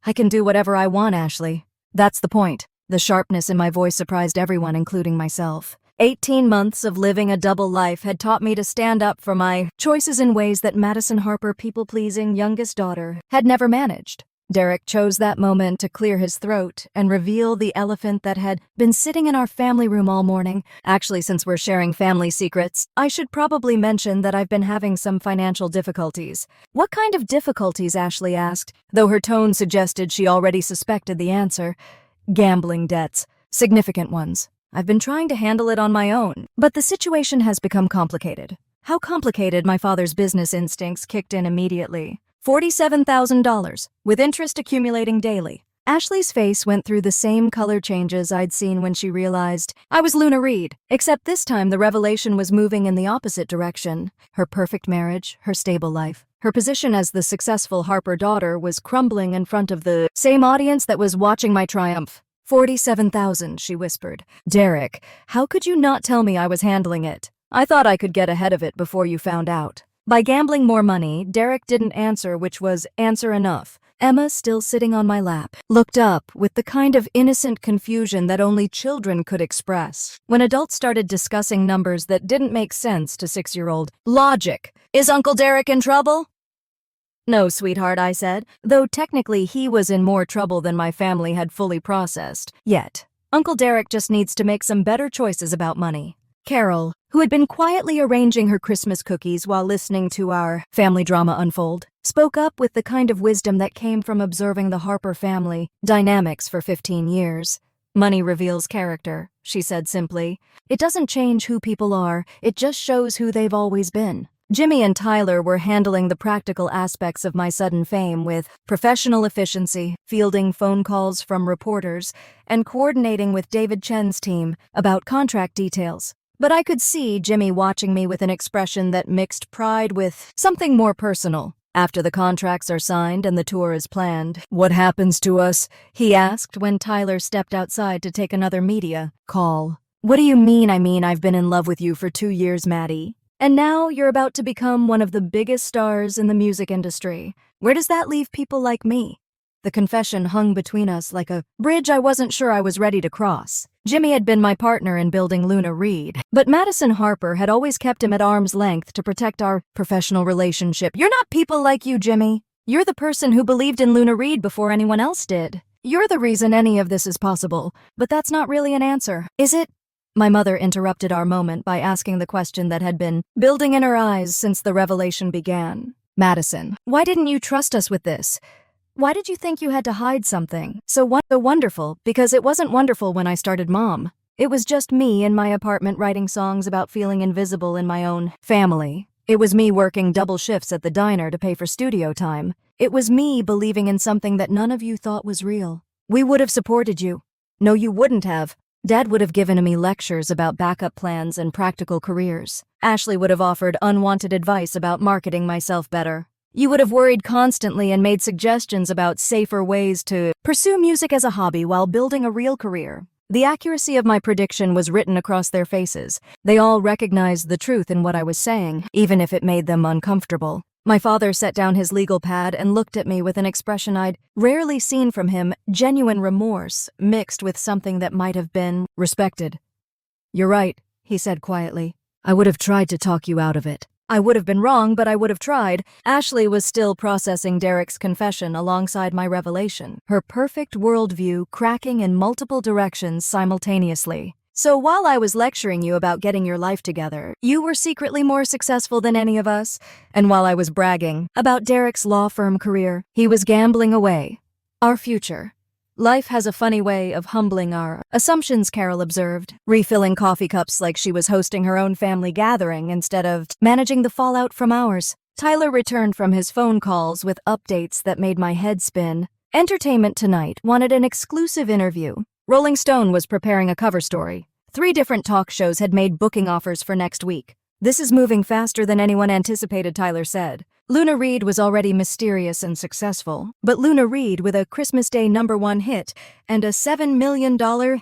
I can do whatever I want, Ashley." "That's the point." The sharpness in my voice surprised everyone, including myself. 18 months of living a double life had taught me to stand up for my choices in ways that Madison Harper, people-pleasing youngest daughter, had never managed. Derek chose that moment to clear his throat and reveal the elephant that had been sitting in our family room all morning. Actually, since we're sharing family secrets, I should probably mention that I've been having some financial difficulties. What kind of difficulties? Ashley asked, though her tone suggested she already suspected the answer. Gambling debts. Significant ones. I've been trying to handle it on my own, but the situation has become complicated. How complicated? My father's business instincts kicked in immediately. $47,000, with interest accumulating daily. Ashley's face went through the same color changes I'd seen when she realized I was Luna Reed, except this time the revelation was moving in the opposite direction. Her perfect marriage, her stable life, her position as the successful Harper daughter was crumbling in front of the same audience that was watching my triumph. 47,000, she whispered. Derek, how could you not tell me I was handling it? I thought I could get ahead of it before you found out. By gambling more money, Derek didn't answer, which was answer enough. Emma, still sitting on my lap, looked up with the kind of innocent confusion that only children could express when adults started discussing numbers that didn't make sense to 6-year-old. Logic. Is Uncle Derek in trouble? No, sweetheart, I said, though technically he was in more trouble than my family had fully processed. Yet, Uncle Derek just needs to make some better choices about money. Carol, who had been quietly arranging her Christmas cookies while listening to our family drama unfold, spoke up with the kind of wisdom that came from observing the Harper family dynamics for 15 years. Money reveals character, she said simply. It doesn't change who people are, it just shows who they've always been. Jimmy and Tyler were handling the practical aspects of my sudden fame with professional efficiency, fielding phone calls from reporters, and coordinating with David Chen's team about contract details. But I could see Jimmy watching me with an expression that mixed pride with something more personal. After the contracts are signed and the tour is planned, what happens to us? He asked when Tyler stepped outside to take another media call. What do you mean? I've been in love with you for 2 years, Maddie. And now you're about to become one of the biggest stars in the music industry. Where does that leave people like me? The confession hung between us like a bridge I wasn't sure I was ready to cross. Jimmy had been my partner in building Luna Reed, but Madison Harper had always kept him at arm's length to protect our professional relationship. You're not people like you, Jimmy. You're the person who believed in Luna Reed before anyone else did. You're the reason any of this is possible, but that's not really an answer, is it? My mother interrupted our moment by asking the question that had been building in her eyes since the revelation began. Madison, why didn't you trust us with this? Why did you think you had to hide something so wonderful? Because it wasn't wonderful when I started Mom. It was just me in my apartment writing songs about feeling invisible in my own family. It was me working double shifts at the diner to pay for studio time. It was me believing in something that none of you thought was real. We would have supported you. No, you wouldn't have. Dad would have given me lectures about backup plans and practical careers. Ashley would have offered unwanted advice about marketing myself better. You would have worried constantly and made suggestions about safer ways to pursue music as a hobby while building a real career. The accuracy of my prediction was written across their faces. They all recognized the truth in what I was saying, even if it made them uncomfortable. My father set down his legal pad and looked at me with an expression I'd rarely seen from him, genuine remorse, mixed with something that might have been respected. You're right, he said quietly. I would have tried to talk you out of it. I would have been wrong, but I would have tried. Ashley was still processing Derek's confession alongside my revelation, her perfect worldview cracking in multiple directions simultaneously. So while I was lecturing you about getting your life together, you were secretly more successful than any of us. And while I was bragging about Derek's law firm career, he was gambling away our future. Life has a funny way of humbling our assumptions, Carol observed, refilling coffee cups like she was hosting her own family gathering instead of managing the fallout from ours. Tyler returned from his phone calls with updates that made my head spin. Entertainment Tonight wanted an exclusive interview. Rolling Stone was preparing a cover story. 3 different talk shows had made booking offers for next week. This is moving faster than anyone anticipated, Tyler said. Luna Reed was already mysterious and successful, but Luna Reed with a Christmas Day #1 hit and a $7 million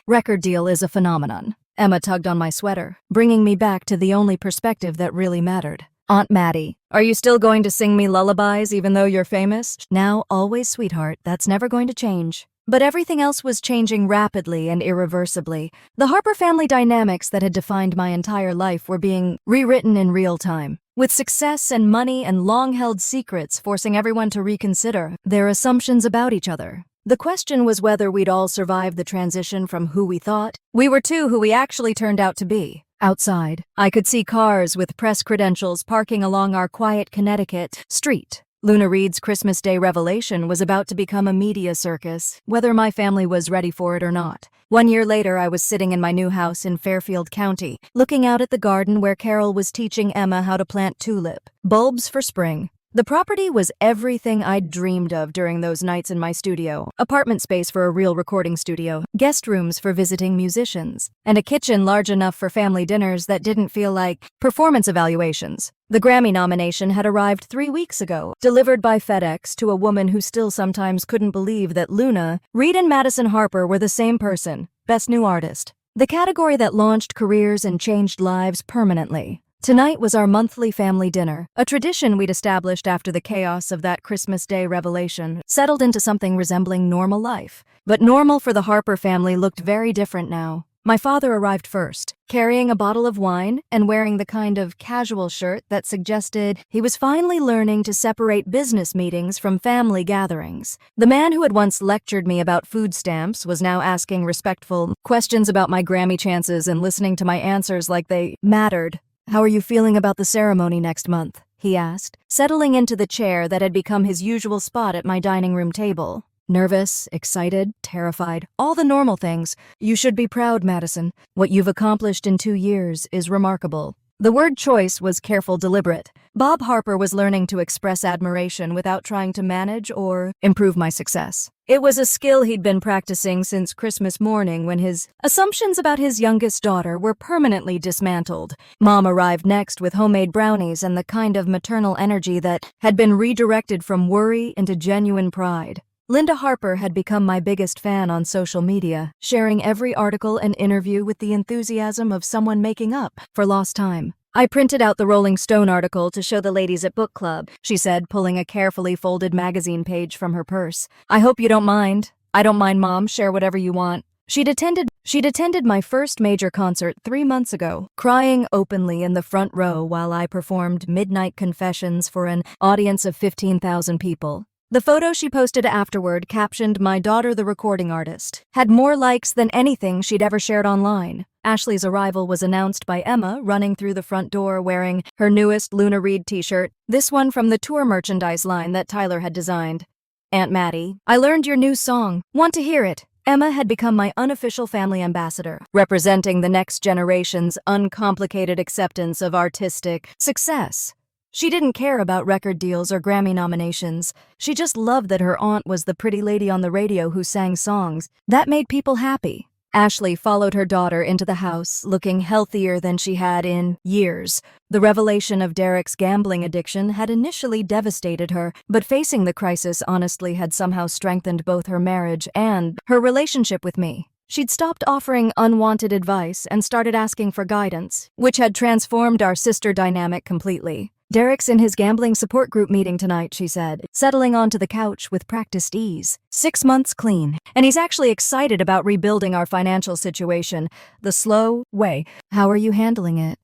record deal is a phenomenon. Emma tugged on my sweater, bringing me back to the only perspective that really mattered. Aunt Maddie, are you still going to sing me lullabies even though you're famous? Now, always, sweetheart, that's never going to change. But everything else was changing rapidly and irreversibly. The Harper family dynamics that had defined my entire life were being rewritten in real time. with success and money and long-held secrets forcing everyone to reconsider their assumptions about each other. The question was whether we'd all survive the transition from who we thought we were to who we actually turned out to be. Outside, I could see cars with press credentials parking along our quiet Connecticut street. Luna Reed's Christmas Day revelation was about to become a media circus, whether my family was ready for it or not. 1 year later, I was sitting in my new house in Fairfield County, looking out at the garden where Carol was teaching Emma how to plant tulip bulbs for spring. The property was everything I'd dreamed of during those nights in my studio. Apartment space for a real recording studio, guest rooms for visiting musicians, and a kitchen large enough for family dinners that didn't feel like performance evaluations. The Grammy nomination had arrived 3 weeks ago, delivered by FedEx to a woman who still sometimes couldn't believe that Luna, Reed and Madison Harper were the same person, Best New Artist. The category that launched careers and changed lives permanently. Tonight was our monthly family dinner, a tradition we'd established after the chaos of that Christmas Day revelation settled into something resembling normal life. But normal for the Harper family looked very different now. My father arrived first, carrying a bottle of wine and wearing the kind of casual shirt that suggested he was finally learning to separate business meetings from family gatherings. The man who had once lectured me about food stamps was now asking respectful questions about my Grammy chances and listening to my answers like they mattered. "How are you feeling about the ceremony next month?" he asked, settling into the chair that had become his usual spot at my dining room table. Nervous, excited, terrified, all the normal things. "You should be proud, Madison. What you've accomplished in 2 years is remarkable." The word choice was careful, deliberate. Bob Harper was learning to express admiration without trying to manage or improve my success. It was a skill he'd been practicing since Christmas morning when his assumptions about his youngest daughter were permanently dismantled. Mom arrived next with homemade brownies and the kind of maternal energy that had been redirected from worry into genuine pride. Linda Harper had become my biggest fan on social media, sharing every article and interview with the enthusiasm of someone making up for lost time. "I printed out the Rolling Stone article to show the ladies at book club," she said, pulling a carefully folded magazine page from her purse. "I hope you don't mind." "I don't mind, Mom. Share whatever you want." She'd attended my first major concert 3 months ago, crying openly in the front row while I performed Midnight Confessions for an audience of 15,000 people. The photo she posted afterward, captioned "My daughter the recording artist," had more likes than anything she'd ever shared online. Ashley's arrival was announced by Emma running through the front door wearing her newest Luna Reed t-shirt, this one from the tour merchandise line that Tyler had designed. "Aunt Maddie, I learned your new song. Want to hear it?" Emma had become my unofficial family ambassador, representing the next generation's uncomplicated acceptance of artistic success. She didn't care about record deals or Grammy nominations. She just loved that her aunt was the pretty lady on the radio who sang songs. That made people happy. Ashley followed her daughter into the house, looking healthier than she had in years. The revelation of Derek's gambling addiction had initially devastated her, but facing the crisis honestly had somehow strengthened both her marriage and her relationship with me. She'd stopped offering unwanted advice and started asking for guidance, which had transformed our sister dynamic completely. "Derek's in his gambling support group meeting tonight," she said, settling onto the couch with practiced ease. 6 months clean, and he's actually excited about rebuilding our financial situation the slow way. "How are you handling it?"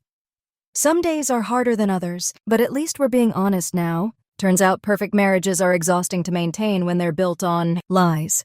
"Some days are harder than others, but at least we're being honest now." Turns out perfect marriages are exhausting to maintain when they're built on lies.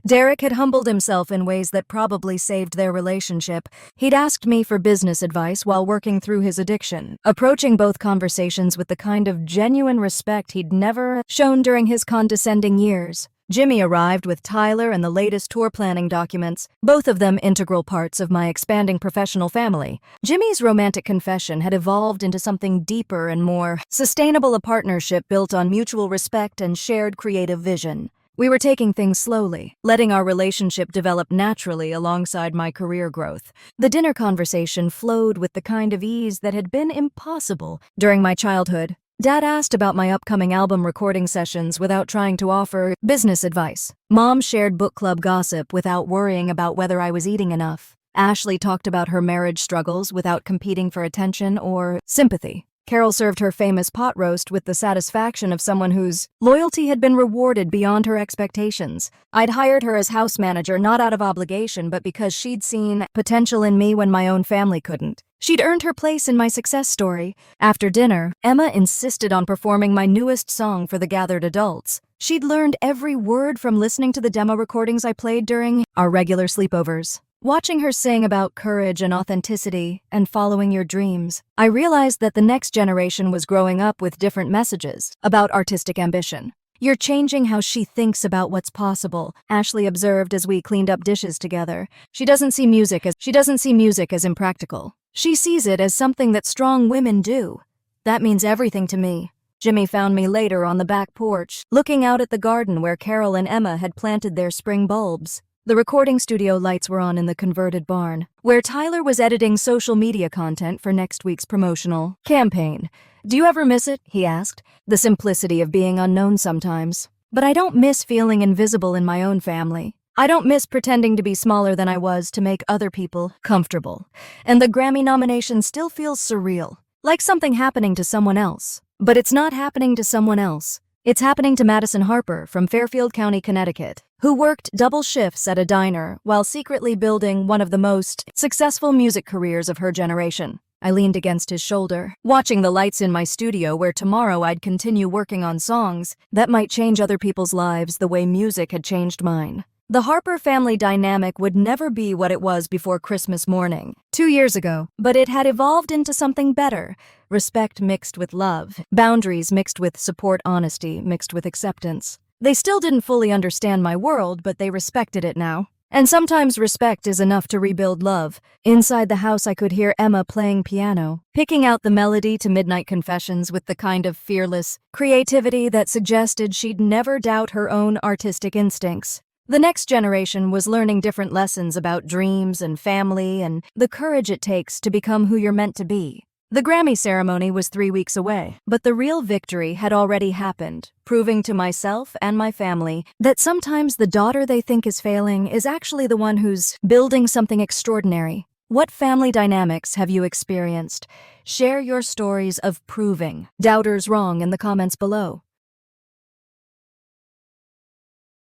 Derek had humbled himself in ways that probably saved their relationship. He'd asked me for business advice while working through his addiction, approaching both conversations with the kind of genuine respect he'd never shown during his condescending years. Jimmy arrived with Tyler and the latest tour planning documents, both of them integral parts of my expanding professional family. Jimmy's romantic confession had evolved into something deeper and more sustainable, a partnership built on mutual respect and shared creative vision. We were taking things slowly, letting our relationship develop naturally alongside my career growth. The dinner conversation flowed with the kind of ease that had been impossible during my childhood. Dad asked about my upcoming album recording sessions without trying to offer business advice. Mom shared book club gossip without worrying about whether I was eating enough. Ashley talked about her marriage struggles without competing for attention or sympathy. Carol served her famous pot roast with the satisfaction of someone whose loyalty had been rewarded beyond her expectations. I'd hired her as house manager not out of obligation but because she'd seen potential in me when my own family couldn't. She'd earned her place in my success story. After dinner, Emma insisted on performing my newest song for the gathered adults. She'd learned every word from listening to the demo recordings I played during our regular sleepovers. Watching her sing about courage and authenticity and following your dreams, I realized that the next generation was growing up with different messages about artistic ambition. "You're changing how she thinks about what's possible," Ashley observed as we cleaned up dishes together. She doesn't see music as impractical. She sees it as something that strong women do. That means everything to me. Jimmy found me later on the back porch, looking out at the garden where Carol and Emma had planted their spring bulbs. The recording studio lights were on in the converted barn, where Tyler was editing social media content for next week's promotional campaign. "Do you ever miss it?" he asked. "The simplicity of being unknown sometimes. But I don't miss feeling invisible in my own family. I don't miss pretending to be smaller than I was to make other people comfortable. And the Grammy nomination still feels surreal, like something happening to someone else. But it's not happening to someone else. It's happening to Madison Harper from Fairfield County, Connecticut, who worked double shifts at a diner while secretly building one of the most successful music careers of her generation." I leaned against his shoulder, watching the lights in my studio where tomorrow I'd continue working on songs that might change other people's lives the way music had changed mine. The Harper family dynamic would never be what it was before Christmas morning, 2 years ago, but it had evolved into something better. Respect mixed with love, boundaries mixed with support, honesty mixed with acceptance. They still didn't fully understand my world, but they respected it now. And sometimes respect is enough to rebuild love. Inside the house I could hear Emma playing piano, picking out the melody to Midnight Confessions with the kind of fearless creativity that suggested she'd never doubt her own artistic instincts. The next generation was learning different lessons about dreams and family and the courage it takes to become who you're meant to be. The Grammy ceremony was 3 weeks away, but the real victory had already happened, proving to myself and my family that sometimes the daughter they think is failing is actually the one who's building something extraordinary. What family dynamics have you experienced? Share your stories of proving doubters wrong in the comments below.